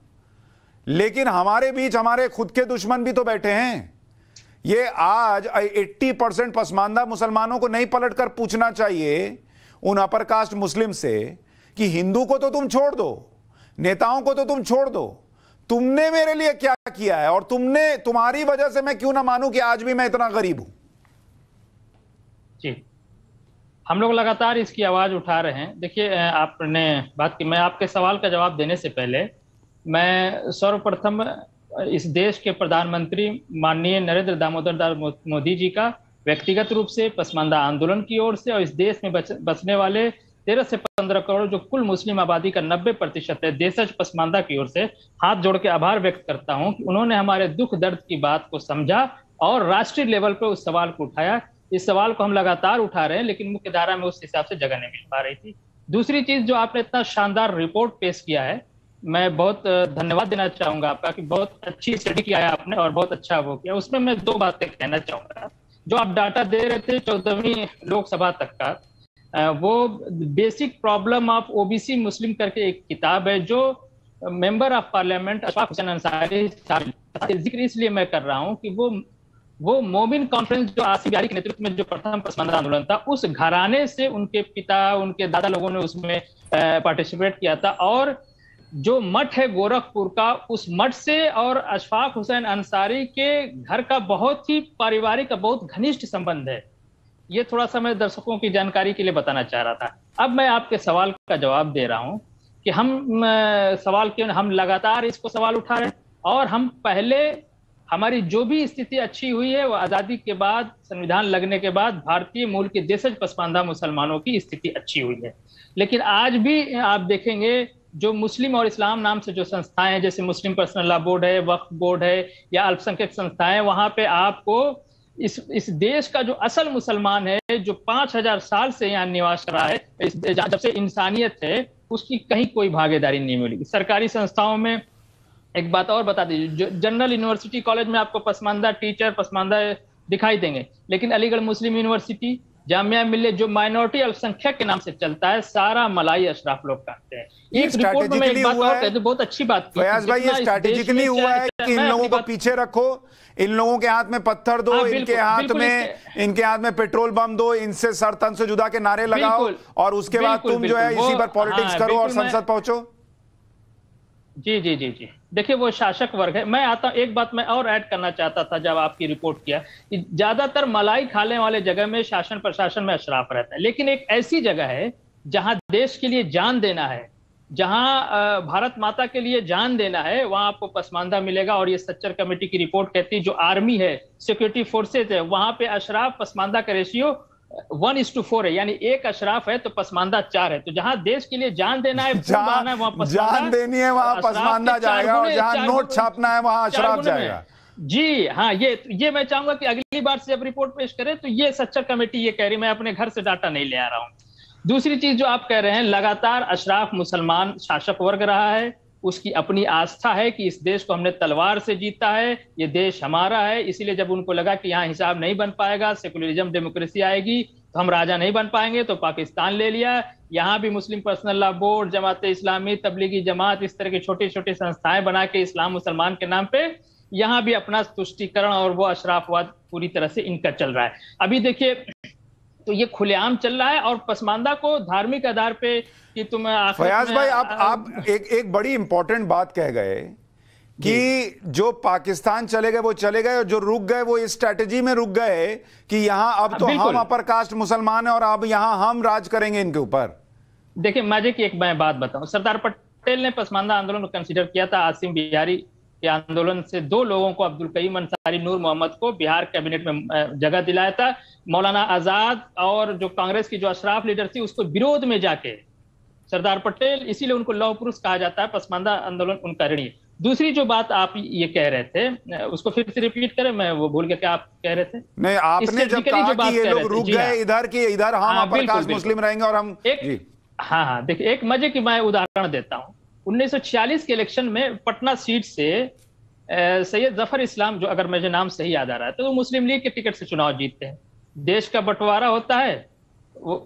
लेकिन हमारे बीच हमारे खुद के दुश्मन भी तो बैठे हैं। ये आज 80% पसमानदा मुसलमानों को नहीं पलटकर पूछना चाहिए उन अपर कास्ट मुस्लिम से कि हिंदू को तो तुम छोड़ दो, नेताओं को तो तुम छोड़ दो, तुमने मेरे लिए क्या किया है और तुम्हारी वजह से मैं क्यों ना मानूं कि आज भी मैं इतना गरीब हूं। जी, हम लोग लगातार इसकी आवाज उठा रहे हैं। देखिए, आपने बात की, मैं आपके सवाल का जवाब देने से पहले मैं सर्वप्रथम इस देश के प्रधानमंत्री माननीय नरेंद्र दामोदर दास मोदी जी का व्यक्तिगत रूप से, पसमानदा आंदोलन की ओर से और इस देश में बसने वाले 13 से 15 करोड़ जो कुल मुस्लिम आबादी का 90% है, देशज पसमानदा की ओर से हाथ जोड़ के आभार व्यक्त करता हूं कि उन्होंने हमारे दुख दर्द की बात को समझा और राष्ट्रीय लेवल पर उस सवाल को उठाया। इस सवाल को हम लगातार उठा रहे हैं, लेकिन मुख्य धारा में उस हिसाब से जगह नहीं मिल पा रही थी। दूसरी चीज, जो आपने इतना शानदार रिपोर्ट पेश किया है, मैं बहुत धन्यवाद देना चाहूंगा आपका कि बहुत अच्छी स्टडी किया है आपने और बहुत अच्छा वो किया। उसमें मैं 2 बातें कहना चाहूंगा। जो आप डाटा दे रहे थे 14वीं लोकसभा तक का, वो बेसिक प्रॉब्लम ऑफ ओबीसी मुस्लिम करके एक किताब है जो member of parliament Ashfaq Hussain Ansari, जिक्र इसलिए मैं कर रहा हूं कि वो मोमिन कॉन्फ्रेंस जो आसिफ बिहारी के नेतृत्व में जो प्रथम पसमानदा आंदोलन था, उस घराने से उनके पिता, उनके दादा लोगों ने उसमें पार्टिसिपेट किया था, और जो मठ है गोरखपुर का, उस मठ से और अशफाक हुसैन अंसारी के घर का बहुत ही पारिवारिक का बहुत घनिष्ठ संबंध है। ये थोड़ा सा मैं दर्शकों की जानकारी के लिए बताना चाह रहा था। अब मैं आपके सवाल का जवाब दे रहा हूं कि हम लगातार इसको सवाल उठा रहे हैं, और हम पहले हमारी जो भी स्थिति अच्छी हुई है वो आजादी के बाद, संविधान लगने के बाद भारतीय मूल के देशज पसमानदा मुसलमानों की स्थिति अच्छी हुई है। लेकिन आज भी आप देखेंगे जो मुस्लिम और इस्लाम नाम से जो संस्थाएं हैं, जैसे मुस्लिम पर्सनल लॉ बोर्ड है, वक्फ बोर्ड है या अल्पसंख्यक संस्थाएं, वहां पे आपको इस देश का जो असल मुसलमान है, जो 5000 साल से यहाँ निवास कर रहा है, जब से इंसानियत है, उसकी कहीं कोई भागीदारी नहीं मिलेगी। सरकारी संस्थाओं में एक बात और बता दीजिए, जनरल यूनिवर्सिटी कॉलेज में आपको पसमानदा टीचर, पसमानदा दिखाई देंगे, लेकिन अलीगढ़ मुस्लिम यूनिवर्सिटी, जामिया मिल्ले जो माइनॉरिटी अल्पसंख्यक के नाम से चलता है, सारा मलाई अशराफ लोग काटते हैं। एक रिपोर्ट में मैं एक बात और कह दूं, बहुत अच्छी बात की फयाज भाई, ये स्ट्रैटेजिकली हुआ है कि इन लोगों को पीछे रखो, इन लोगों के हाथ में पत्थर दो, इनके हाथ में पेट्रोल बम दो, इनसे सर तन से जुदा के नारे लगाओ और उसके बाद तुम जो है इसी पर पॉलिटिक्स करो और संसद पहुंचो। जी जी जी जी, देखिए वो शासक वर्ग है। मैं आता एक बात मैं और ऐड करना चाहता था जब आपकी रिपोर्ट किया कि ज्यादातर मलाई खाने वाले जगह में शासन प्रशासन में अशराफ रहता है, लेकिन एक ऐसी जगह है जहां देश के लिए जान देना है, जहां भारत माता के लिए जान देना है, वहां आपको पसमानदा मिलेगा। और ये सच्चर कमेटी की रिपोर्ट कहती है जो आर्मी है, सिक्योरिटी फोर्सेज है, वहां पे अशराफ पसमानदा का रेशियो 1:4 है, यानी एक अशराफ है तो पसमानदा 4 है। तो जहां देश के लिए जान देना है, जान देनी है वहां पसमानदा जाएगा, और जहां नोट छापना है वहां अशराफ जाएगा। जी हाँ, ये मैं चाहूंगा कि अगली बार से जब रिपोर्ट पेश करें तो ये सच्चर कमेटी ये कह रही, मैं अपने घर से डाटा नहीं ले आ रहा हूं। दूसरी चीज जो आप कह रहे हैं, लगातार अशराफ मुसलमान शासक वर्ग रहा है, उसकी अपनी आस्था है कि इस देश को हमने तलवार से जीता है, ये देश हमारा है, इसीलिए जब उनको लगा कि यहाँ हिसाब नहीं बन पाएगा, सेकुलरिज्म डेमोक्रेसी आएगी तो हम राजा नहीं बन पाएंगे, तो पाकिस्तान ले लिया। यहाँ भी मुस्लिम personal law board, Jamaat Islami, Tablighi Jamaat, इस तरह की छोटी छोटी संस्थाएं बना के इस्लाम मुसलमान के नाम पे यहाँ भी अपना तुष्टीकरण और वो अशराफवाद पूरी तरह से इनका चल रहा है। अभी देखिए तो ये खुलेआम चल रहा है, और पसमानदा को धार्मिक आधार पे कि तुम फयाज भाई आप एक बड़ी इंपॉर्टेंट बात कह गए कि जो पाकिस्तान चले गए वो चले गए, और जो रुक गए वो इस स्ट्रैटेजी में रुक गए कि यहां अब तो हम अपर कास्ट मुसलमान हैं और अब यहां हम राज करेंगे इनके ऊपर। देखिए मजे की एक मैं बात बताऊं, सरदार पटेल ने पसमानदा आंदोलन को कंसीडर किया था। आसिम बिहारी के आंदोलन से 2 लोगों को, अब्दुल कईम अंसारी, नूर मोहम्मद को बिहार कैबिनेट में जगह दिलाया था। मौलाना आजाद और जो कांग्रेस की जो अशराफ लीडर थी उसको विरोध में जाके सरदार पटेल, इसीलिए उनको लौह पुरुष कहा जाता है, पसमानदा आंदोलन उनका ऋणी। दूसरी जो बात आप ये कह रहे थे उसको फिर से रिपीट करें, मैं वो भूल गया क्या आप कह रहे थे। नहीं, आपने जब कहा कि ये लोग रुक गए इधर की, इधर हम अपर कास्ट मुस्लिम रहेंगे और हम हाँ, देखिए एक मजे की मैं उदाहरण देता हूँ। 1946 के इलेक्शन में पटना सीट से सैयद जफर इस्लाम, जो अगर मुझे नाम सही याद आ रहा है, तो वो मुस्लिम लीग के टिकट से चुनाव जीतते हैं। देश का बंटवारा होता है,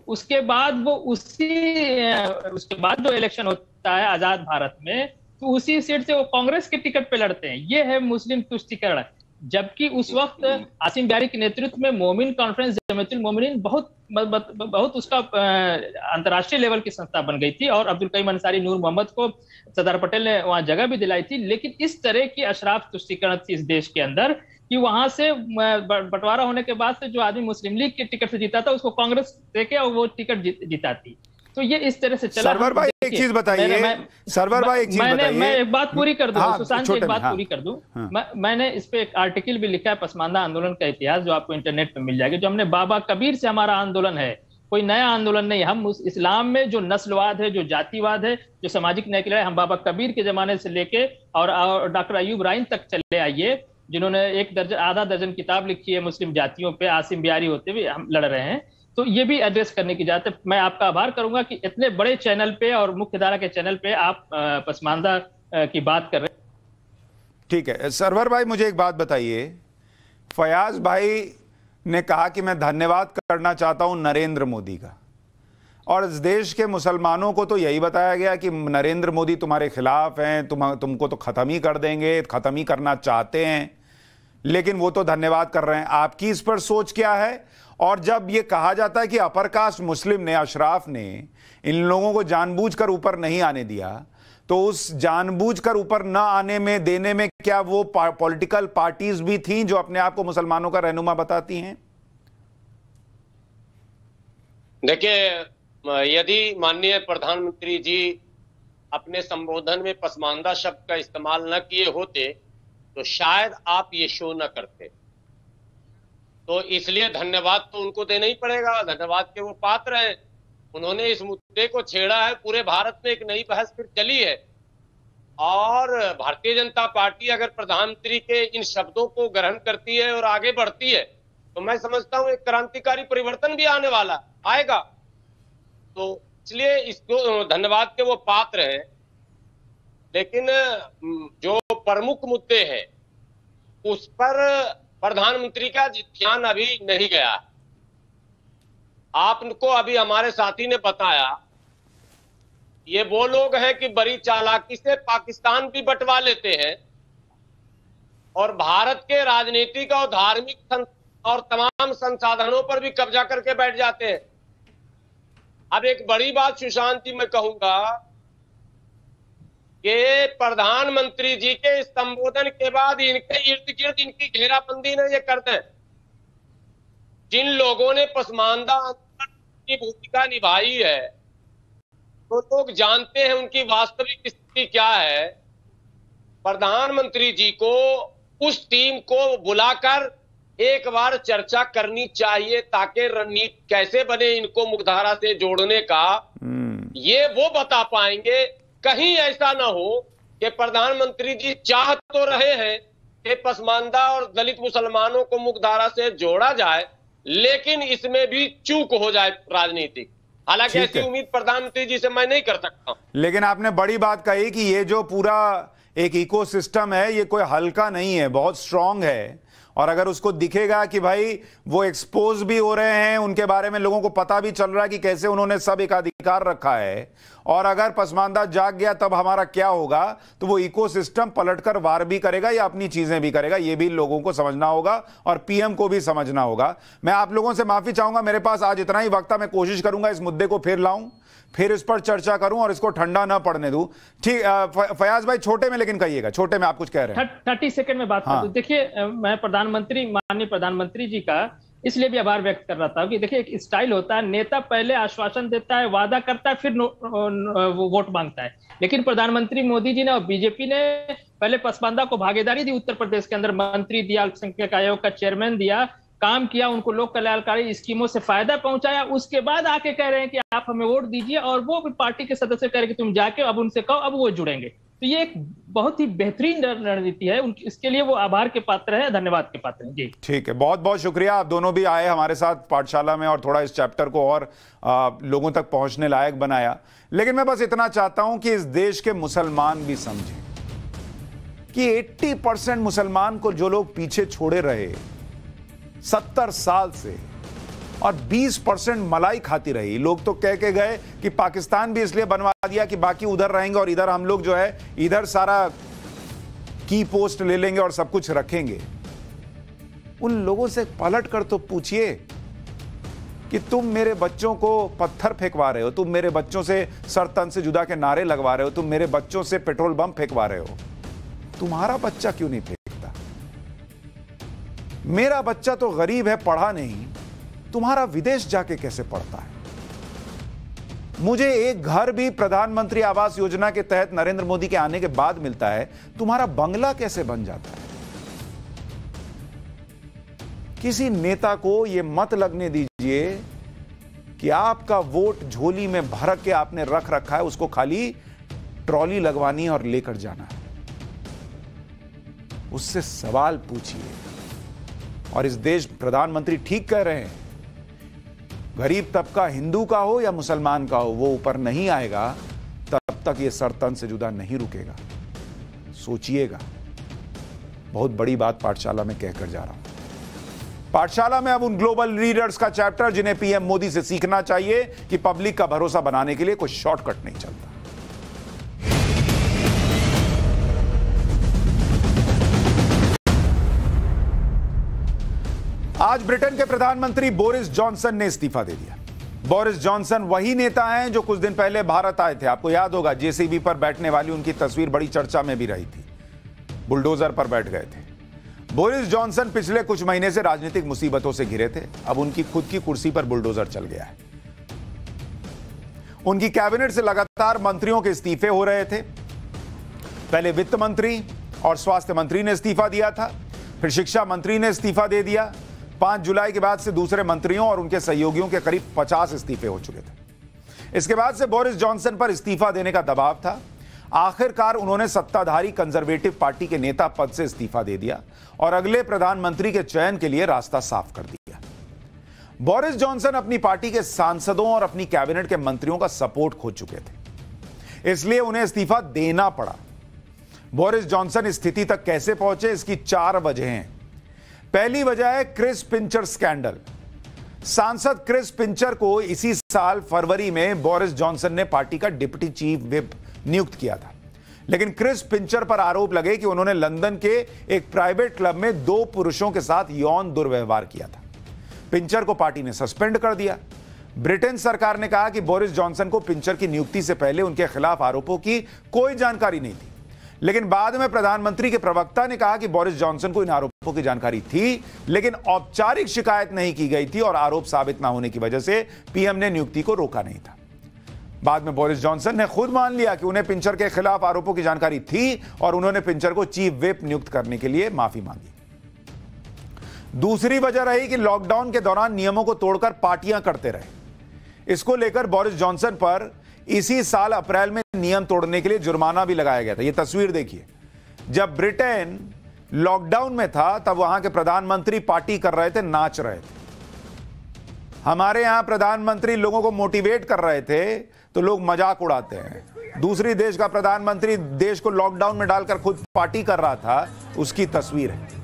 उसके बाद जो इलेक्शन होता है आजाद भारत में, तो उसी सीट से वो कांग्रेस के टिकट पे लड़ते हैं। ये है मुस्लिम तुष्टीकरण। जबकि उस वक्त आसिम बिहारी के नेतृत्व में मोमिन कॉन्फ्रेंस जमीयतुल मोमिनीन बहुत उसका अंतर्राष्ट्रीय लेवल की संस्था बन गई थी, और अब्दुल कईम अंसारी, नूर मोहम्मद को सरदार पटेल ने वहां जगह भी दिलाई थी। लेकिन इस तरह की अशराफ तुष्टीकरण थी इस देश के अंदर कि वहां से बंटवारा होने के बाद से जो आदमी मुस्लिम लीग के टिकट से जीता था उसको कांग्रेस देके और वो टिकट जिताती। तो ये इस तरह से चला। सरवर भाई एक चीज बताइए, सरवर भाई एक चीज बताइए। मैं एक बात पूरी कर दूं, सुशांत जी, एक बात पूरी कर दूं। मैंने इस पे एक आर्टिकल भी लिखा है, पसमानदा आंदोलन का इतिहास, जो आपको इंटरनेट पे मिल जाएगा, जो हमने बाबा कबीर से हमारा आंदोलन है, कोई नया आंदोलन नहीं। हम इस्लाम में जो नस्लवाद है, जो जातिवाद है, जो सामाजिक न्याय के लिए, हम बाबा कबीर के जमाने से लेके और डॉक्टर अयूब राइन तक चले आइए, जिन्होंने आधा दर्जन किताब लिखी है मुस्लिम जातियों पे, आसिम बिहारी होते हुए हम लड़ रहे हैं। तो ये भी एड्रेस करने की जाते। मैं आपका आभार करूंगा कि इतने बड़े चैनल पे और मुख्यधारा के चैनल पे आप पसमानदा की बात कर रहे हैं। ठीक है सरवर भाई, मुझे एक बात बताइए। फयाज भाई ने कहा कि मैं धन्यवाद करना चाहता हूं नरेंद्र मोदी का, और इस देश के मुसलमानों को तो यही बताया गया कि नरेंद्र मोदी तुम्हारे खिलाफ हैं, तुमको तो खत्म ही कर देंगे, खत्म ही करना चाहते हैं, लेकिन वो तो धन्यवाद कर रहे हैं। आपकी इस पर सोच क्या है? और जब ये कहा जाता है कि अपर कास्ट मुस्लिम ने, अशराफ ने इन लोगों को जानबूझकर ऊपर नहीं आने दिया, तो उस जानबूझकर ऊपर न आने में देने में क्या वो पॉलिटिकल पार्टीज भी थीं जो अपने आप को मुसलमानों का रहनुमा बताती हैं? देखिए, यदि माननीय प्रधानमंत्री जी अपने संबोधन में पसमानदा शब्द का इस्तेमाल न किए होते तो शायद आप ये शो न करते। तो इसलिए धन्यवाद तो उनको देना ही पड़ेगा, धन्यवाद के वो पात्र हैं। उन्होंने इस मुद्दे को छेड़ा है, पूरे भारत में एक नई बहस फिर चली है। और भारतीय जनता पार्टी अगर प्रधानमंत्री के इन शब्दों को ग्रहण करती है और आगे बढ़ती है तो मैं समझता हूं एक क्रांतिकारी परिवर्तन भी आने वाला आएगा। तो इसलिए इसको धन्यवाद के वो पात्र हैं। लेकिन जो प्रमुख मुद्दे हैं उस पर प्रधानमंत्री का ध्यान अभी नहीं गया। आपको अभी हमारे साथी ने बताया, ये वो लोग हैं कि बड़ी चालाकी से पाकिस्तान भी बंटवा लेते हैं और भारत के राजनीतिक और धार्मिक और तमाम संसाधनों पर भी कब्जा करके बैठ जाते हैं। अब एक बड़ी बात सुशांत जी मैं कहूंगा कि प्रधानमंत्री जी के संबोधन के बाद इनके इर्द गिर्द इनकी घेराबंदी न ये करते हैं। जिन लोगों ने पसमानदा की भूमिका निभाई है तो लोग जानते हैं उनकी वास्तविक स्थिति क्या है। प्रधानमंत्री जी को उस टीम को बुलाकर एक बार चर्चा करनी चाहिए ताकि रणनीति कैसे बने इनको मुख्यधारा से जोड़ने का, ये वो बता पाएंगे। कहीं ऐसा ना हो कि प्रधानमंत्री जी चाह तो रहे हैं कि पसमानदा और दलित मुसलमानों को मुख्यधारा से जोड़ा जाए, लेकिन इसमें भी चूक हो जाए राजनीतिक। हालांकि ऐसी उम्मीद प्रधानमंत्री जी से मैं नहीं कर सकता। लेकिन आपने बड़ी बात कही कि ये जो पूरा एक इकोसिस्टम है ये कोई हल्का नहीं है, बहुत स्ट्रांग है। और अगर उसको दिखेगा कि भाई वो एक्सपोज भी हो रहे हैं, उनके बारे में लोगों को पता भी चल रहा है कि कैसे उन्होंने सब एकाधिकार रखा है, और अगर पसमानदा जाग गया तब हमारा क्या होगा, तो वो इकोसिस्टम पलटकर वार भी करेगा या अपनी चीजें भी करेगा। ये भी लोगों को समझना होगा और पीएम को भी समझना होगा। मैं आप लोगों से माफी चाहूंगा, मेरे पास आज इतना ही वक्त था। मैं कोशिश करूंगा इस मुद्दे को फिर लाऊं, फिर इस पर चर्चा करूं और इसको ठंडा ना पड़ने दूं। ठीक, फयाज भाई छोटे में लेकिन कहिएगा, छोटे में आप कुछ कह रहे हैं। 30 सेकंड में बात कर दूं। देखिए, मैं माननीय प्रधानमंत्री जी का इसलिए भी आभार व्यक्त कर रहा था कि देखिए एक स्टाइल होता है, नेता पहले आश्वासन देता है, वादा करता है, फिर वोट मांगता है। लेकिन प्रधानमंत्री मोदी जी ने और बीजेपी ने पहले पसमानदा को भागीदारी दी, उत्तर प्रदेश के अंदर मंत्री दिया, अल्पसंख्यक आयोग का चेयरमैन दिया, काम किया, उनको लोक कल्याणकारी स्कीमों से फायदा पहुंचाया। उसके बाद आके कह रहे हैं कि आप हमें वोट दीजिए, और वो भी पार्टी के सदस्य कह रहे हैं कि तुम जाके अब उनसे कहो, अब वो जुड़ेंगे। तो ये एक बहुत ही बेहतरीन रणनीति है, इसके लिए वो आभार के पात्र है, धन्यवाद के पात्र हैं। जी ठीक है, बहुत बहुत शुक्रिया। आप दोनों भी आए हमारे साथ पाठशाला में और थोड़ा इस चैप्टर को और लोगों तक पहुंचने लायक बनाया। लेकिन मैं बस इतना चाहता हूं कि इस देश के मुसलमान भी समझें कि 80% मुसलमान को जो लोग पीछे छोड़े रहे 70 साल से, और 20% मलाई खाती रही। लोग तो कह के गए कि पाकिस्तान भी इसलिए बनवा दिया कि बाकी उधर रहेंगे और इधर हम लोग जो है इधर सारा की पोस्ट ले लेंगे और सब कुछ रखेंगे। उन लोगों से पलट कर तो पूछिए कि तुम मेरे बच्चों को पत्थर फेंकवा रहे हो, तुम मेरे बच्चों से सर तन से जुदा के नारे लगवा रहे हो, तुम मेरे बच्चों से पेट्रोल बम फेंकवा रहे हो, तुम्हारा बच्चा क्यों नहीं फेंकता? मेरा बच्चा तो गरीब है, पढ़ा नहीं, तुम्हारा विदेश जाके कैसे पढ़ता है? मुझे एक घर भी प्रधानमंत्री आवास योजना के तहत नरेंद्र मोदी के आने के बाद मिलता है, तुम्हारा बंगला कैसे बन जाता है? किसी नेता को यह मत लगने दीजिए कि आपका वोट झोली में भर के आपने रख रखा है, उसको खाली ट्रॉली लगवानी है और लेकर जाना है। उससे सवाल पूछिए। और इस देश प्रधानमंत्री ठीक कह रहे हैं, गरीब तबका हिंदू का हो या मुसलमान का हो, वो ऊपर नहीं आएगा तब तक ये सर तन से जुदा नहीं रुकेगा। सोचिएगा। बहुत बड़ी बात पाठशाला में कहकर जा रहा हूं। पाठशाला में अब उन ग्लोबल लीडर्स का चैप्टर जिन्हें पीएम मोदी से सीखना चाहिए कि पब्लिक का भरोसा बनाने के लिए कोई शॉर्टकट नहीं चलता। आज ब्रिटेन के प्रधानमंत्री बोरिस जॉनसन ने इस्तीफा दे दिया। बोरिस जॉनसन वही नेता हैं जो कुछ दिन पहले भारत आए थे। आपको याद होगा, जेसीबी पर बैठने वाली उनकी तस्वीर बड़ी चर्चा में भी रही थी। बुलडोजर पर बैठ गए थे। बोरिस जॉनसन पिछले कुछ महीने से राजनीतिक मुसीबतों से घिरे थे। अब उनकी खुद की कुर्सी पर बुलडोजर चल गया है। उनकी कैबिनेट से लगातार मंत्रियों के इस्तीफे हो रहे थे। पहले वित्त मंत्री और स्वास्थ्य मंत्री ने इस्तीफा दिया था, फिर शिक्षा मंत्री ने इस्तीफा दे दिया। 5 जुलाई के बाद से दूसरे मंत्रियों और उनके सहयोगियों के करीब 50 इस्तीफे हो चुके थे। इसके बाद से बोरिस जॉनसन पर इस्तीफा देने का दबाव था। आखिरकार उन्होंने सत्ताधारी कंजर्वेटिव पार्टी के नेता पद से इस्तीफा दे दिया और अगले प्रधानमंत्री के चयन के लिए रास्ता साफ कर दिया। बोरिस जॉनसन अपनी पार्टी के सांसदों और अपनी कैबिनेट के मंत्रियों का सपोर्ट खो चुके थे, इसलिए उन्हें इस्तीफा देना पड़ा। बोरिस जॉनसन इस स्थिति तक कैसे पहुंचे, इसकी 4 वजह हैं। पहली वजह है क्रिस पिंचर स्कैंडल। सांसद क्रिस पिंचर को इसी साल फरवरी में बोरिस जॉनसन ने पार्टी का डिप्टी चीफ व्हिप नियुक्त किया था, लेकिन क्रिस पिंचर पर आरोप लगे कि उन्होंने लंदन के एक प्राइवेट क्लब में 2 पुरुषों के साथ यौन दुर्व्यवहार किया था। पिंचर को पार्टी ने सस्पेंड कर दिया। ब्रिटेन सरकार ने कहा कि बोरिस जॉनसन को पिंचर की नियुक्ति से पहले उनके खिलाफ आरोपों की कोई जानकारी नहीं थी, लेकिन बाद में प्रधानमंत्री के प्रवक्ता ने कहा कि बोरिस जॉनसन को इन आरोपों की जानकारी थी, लेकिन औपचारिक शिकायत नहीं की गई थी और आरोप साबित ना होने की वजह से पीएम ने नियुक्ति को रोका नहीं था। बाद में बोरिस जॉनसन ने खुद मान लिया कि उन्हें पिंचर के खिलाफ आरोपों की जानकारी थी और उन्होंने पिंचर को चीफ व्हिप नियुक्त करने के लिए माफी मांगी। दूसरी वजह रही कि लॉकडाउन के दौरान नियमों को तोड़कर पार्टियां करते रहे। इसको लेकर बोरिस जॉनसन पर इसी साल अप्रैल में नियम तोड़ने के लिए जुर्माना भी लगाया गया था। यह तस्वीर देखिए, जब ब्रिटेन लॉकडाउन में था तब वहां के प्रधानमंत्री पार्टी कर रहे थे, नाच रहे थे। हमारे यहां प्रधानमंत्री लोगों को मोटिवेट कर रहे थे तो लोग मजाक उड़ाते हैं। दूसरी देश का प्रधानमंत्री देश को लॉकडाउन में डालकर खुद पार्टी कर रहा था, उसकी तस्वीर है।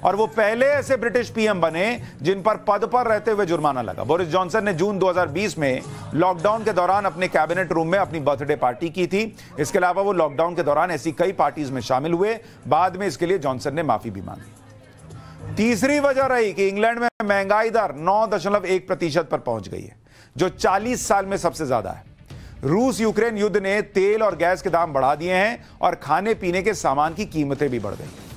और वो पहले ऐसे ब्रिटिश पीएम बने जिन पर पद पर रहते हुए जुर्माना लगा। बोरिस जॉनसन ने जून 2020 में लॉकडाउन के दौरान अपने कैबिनेट रूम में अपनी बर्थडे पार्टी की थी। इसके अलावा वो लॉकडाउन के दौरान ऐसी कई पार्टीज में शामिल हुए। बाद में इसके लिए जॉनसन ने माफी भी मांगी। तीसरी वजह रही कि इंग्लैंड में महंगाई दर 9.1% पर पहुंच गई है, जो 40 साल में सबसे ज्यादा है। रूस यूक्रेन युद्ध ने तेल और गैस के दाम बढ़ा दिए हैं और खाने पीने के सामान की कीमतें भी बढ़ गई।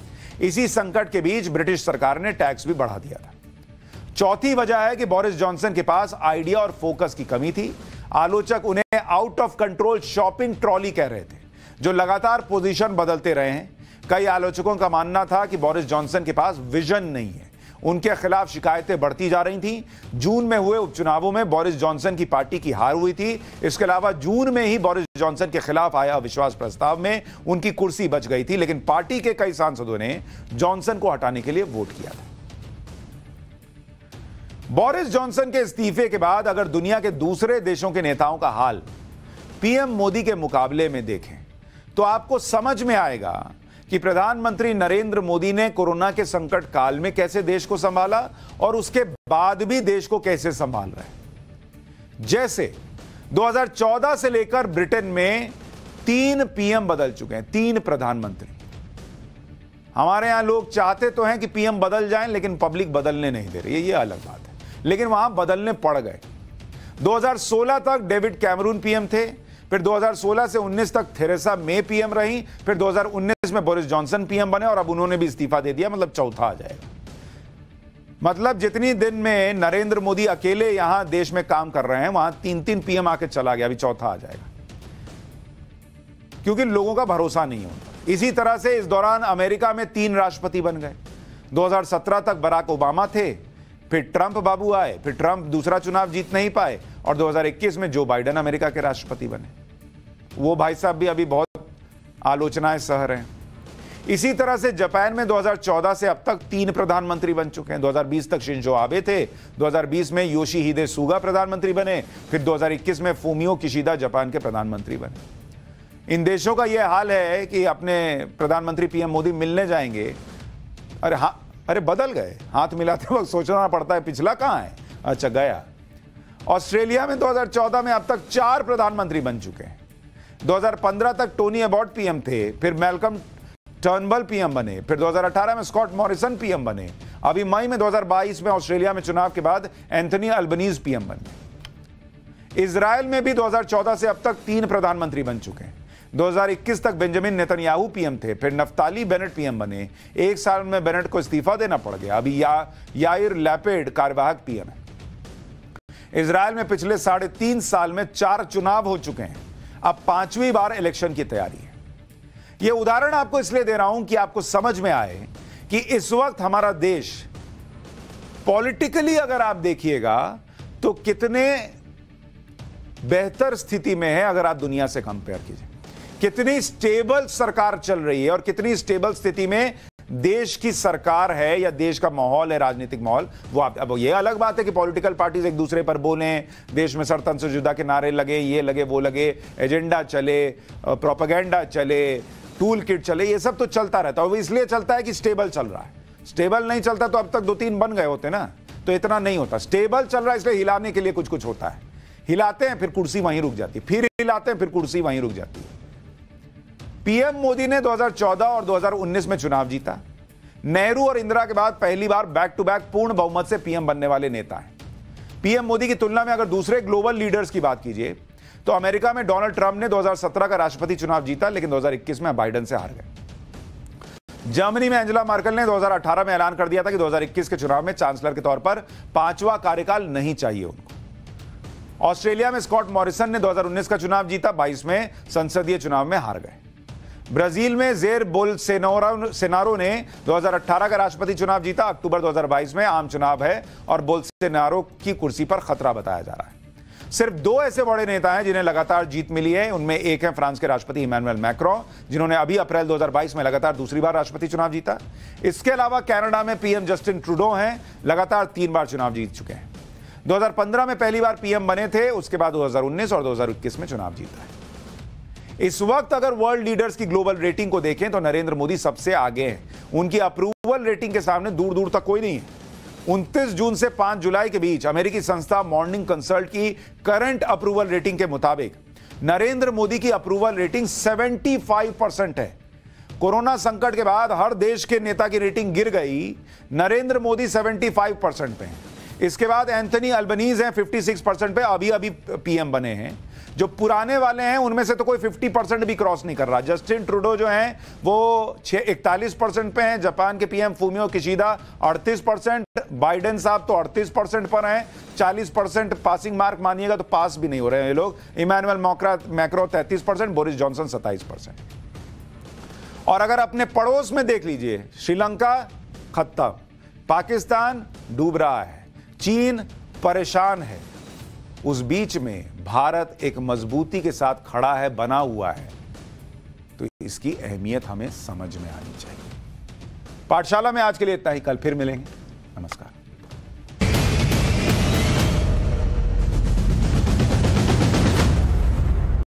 इसी संकट के बीच ब्रिटिश सरकार ने टैक्स भी बढ़ा दिया था। चौथी वजह है कि बोरिस जॉनसन के पास आइडिया और फोकस की कमी थी। आलोचक उन्हें out of control shopping trolley कह रहे थे, जो लगातार पोजीशन बदलते रहे हैं। कई आलोचकों का मानना था कि बोरिस जॉनसन के पास विजन नहीं है। उनके खिलाफ शिकायतें बढ़ती जा रही थी। जून में हुए उपचुनावों में बोरिस जॉनसन की पार्टी की हार हुई थी। इसके अलावा जून में ही बोरिस जॉनसन के खिलाफ आया अविश्वास प्रस्ताव में उनकी कुर्सी बच गई थी, लेकिन पार्टी के कई सांसदों ने जॉनसन को हटाने के लिए वोट किया था। बोरिस जॉनसन के इस्तीफे के बाद अगर दुनिया के दूसरे देशों के नेताओं का हाल पीएम मोदी के मुकाबले में देखें तो आपको समझ में आएगा कि प्रधानमंत्री नरेंद्र मोदी ने कोरोना के संकट काल में कैसे देश को संभाला और उसके बाद भी देश को कैसे संभाल रहे हैं। जैसे 2014 से लेकर ब्रिटेन में 3 पीएम बदल चुके हैं, 3 प्रधानमंत्री। हमारे यहां लोग चाहते तो हैं कि पीएम बदल जाएं, लेकिन पब्लिक बदलने नहीं दे रही है, ये अलग बात है, लेकिन वहां बदलने पड़ गए। 2016 तक डेविड कैमरून पीएम थे, फिर 2016 से 19 तक थेरेसा मे पीएम रही, फिर 2019 में बोरिस जॉनसन पीएम बने और अब उन्होंने भी इस्तीफा दे दिया, मतलब चौथा आ जाएगा। मतलब जितनी दिन में नरेंद्र मोदी अकेले यहां देश में काम कर रहे हैं, वहां 3-3 पीएम आके चला गया, अभी चौथा आ जाएगा, क्योंकि लोगों का भरोसा नहीं होता। इसी तरह से इस दौरान अमेरिका में 3 राष्ट्रपति बन गए। 2017 तक बराक ओबामा थे, फिर ट्रंप बाबू आए, फिर ट्रंप दूसरा चुनाव जीत नहीं पाए और 2021 में जो बाइडेन अमेरिका के राष्ट्रपति बने। वो भाई साहब भी अभी बहुत आलोचनाएं सह रहे हैं। इसी तरह से जापान में 2014 से अब तक 3 प्रधानमंत्री बन चुके हैं। 2020 तक शिंजो आबे थे, 2020 में योशिहिदे सुगा प्रधानमंत्री बने, फिर 2021 में फूमियो किशिदा जापान के प्रधानमंत्री बने। इन देशों का यह हाल है कि अपने प्रधानमंत्री पीएम मोदी मिलने जाएंगे, अरे बदल गए, हाथ मिलाते वक्त सोचना पड़ता है पिछला कहां है, अच्छा गया। ऑस्ट्रेलिया में 2014 में अब तक 4 प्रधानमंत्री बन चुके हैं। 2015 तक टोनी अबॉट पीएम थे, फिर मैल्कम टर्नबल पीएम बने, फिर 2018 में स्कॉट मॉरिसन पीएम बने, अभी मई में 2022 में ऑस्ट्रेलिया में चुनाव के बाद एंथनी अल्बनीज पीएम बने। इजराइल में भी 2014 से अब तक 3 प्रधानमंत्री बन चुके हैं। 2021 तक बेंजामिन नेतन्याहू पीएम थे, फिर नफ्ताली बेनेट पीएम बने, 1 साल में बेनेट को इस्तीफा देना पड़ गया, अभी याइर लैपिड कार्यवाहक पीएम है। इजराइल में पिछले 3.5 साल में 4 चुनाव हो चुके हैं, अब 5वीं बार इलेक्शन की तैयारी है। यह उदाहरण आपको इसलिए दे रहा हूं कि आपको समझ में आए कि इस वक्त हमारा देश पॉलिटिकली अगर आप देखिएगा तो कितने बेहतर स्थिति में है अगर आप दुनिया से कंपेयर कीजिए। कितनी स्टेबल सरकार चल रही है और कितनी स्टेबल स्थिति में देश की सरकार है या देश का माहौल है, राजनीतिक माहौल, वो अब ये अलग बात है कि पॉलिटिकल पार्टीज एक दूसरे पर बोले, देश में सरतन से जुदा के नारे लगे, ये लगे वो लगे, एजेंडा चले, प्रोपेगेंडा चले, टूल किट चले, ये सब तो चलता रहता है। वो इसलिए चलता है कि स्टेबल चल रहा है। स्टेबल नहीं चलता तो अब तक 2-3 बन गए होते ना, तो इतना नहीं होता। स्टेबल चल रहा है इसलिए हिलाने के लिए कुछ कुछ होता है। हिलाते हैं फिर कुर्सी वहीं रुक जाती है, फिर हिलाते हैं फिर कुर्सी वहीं रुक जाती है। पीएम मोदी ने 2014 और 2019 में चुनाव जीता। नेहरू और इंदिरा के बाद पहली बार बैक टू बैक पूर्ण बहुमत से पीएम बनने वाले नेता हैं। पीएम मोदी की तुलना में अगर दूसरे ग्लोबल लीडर्स की बात कीजिए तो अमेरिका में डोनाल्ड ट्रंप ने 2017 का राष्ट्रपति चुनाव जीता, लेकिन 2021 में बाइडेन से हार गए। जर्मनी में एंजेला मर्केल ने 2018 में ऐलान कर दिया था कि 2021 के चुनाव में चांसलर के तौर पर 5वां कार्यकाल नहीं चाहिए उनको। ऑस्ट्रेलिया में स्कॉट मॉरिसन ने 2019 का चुनाव जीता, 22 में संसदीय चुनाव में हार गए। ब्राजील में जेर बोल्सोनारो ने 2018 का राष्ट्रपति चुनाव जीता, अक्टूबर 2022 में आम चुनाव है और बोल्सोनारो की कुर्सी पर खतरा बताया जा रहा है। सिर्फ 2 ऐसे बड़े नेता हैं जिन्हें लगातार जीत मिली है। उनमें एक है फ्रांस के राष्ट्रपति इमैनुअल मैक्रों, जिन्होंने अभी अप्रैल 2022 में लगातार दूसरी बार राष्ट्रपति चुनाव जीता। इसके अलावा कनाडा में पीएम जस्टिन ट्रूडो हैं, लगातार 3 बार चुनाव जीत चुके हैं। 2015 में पहली बार पीएम बने थे, उसके बाद 2019 और 2021 में चुनाव जीता है। इस वक्त अगर वर्ल्ड लीडर्स की ग्लोबल रेटिंग को देखें तो नरेंद्र मोदी सबसे आगे हैं। उनकी अप्रूवल रेटिंग के सामने दूर दूर तक कोई नहीं है। 29 जून से 5 जुलाई के बीच अमेरिकी संस्था मॉर्निंग कंसल्ट की करंट अप्रूवल रेटिंग के मुताबिक नरेंद्र मोदी की अप्रूवल रेटिंग 75% है। कोरोना संकट के बाद हर देश के नेता की रेटिंग गिर गई, नरेंद्र मोदी 75% पे हैं। इसके बाद एंथनी अल्बनीज हैं 56% पे, अभी पीएम बने हैं। जो पुराने वाले हैं उनमें से तो कोई 50% भी क्रॉस नहीं कर रहा। जस्टिन ट्रूडो जो हैं वो 41% पे हैं। जापान के पीएम फूमियो किशिदा 38%, बाइडेन साहब तो 38% पर हैं। 40% पासिंग मार्क मानिएगा तो पास भी नहीं हो रहे हैं ये लोग। Emmanuel Macron 33%, Boris Johnson 27%। और अगर अपने पड़ोस में देख लीजिए, श्रीलंका खत्म, पाकिस्तान डूब रहा है, चीन परेशान है, उस बीच में भारत एक मजबूती के साथ खड़ा है, बना हुआ है। तो इसकी अहमियत हमें समझ में आनी चाहिए। पाठशाला में आज के लिए इतना ही, कल फिर मिलेंगे। नमस्कार।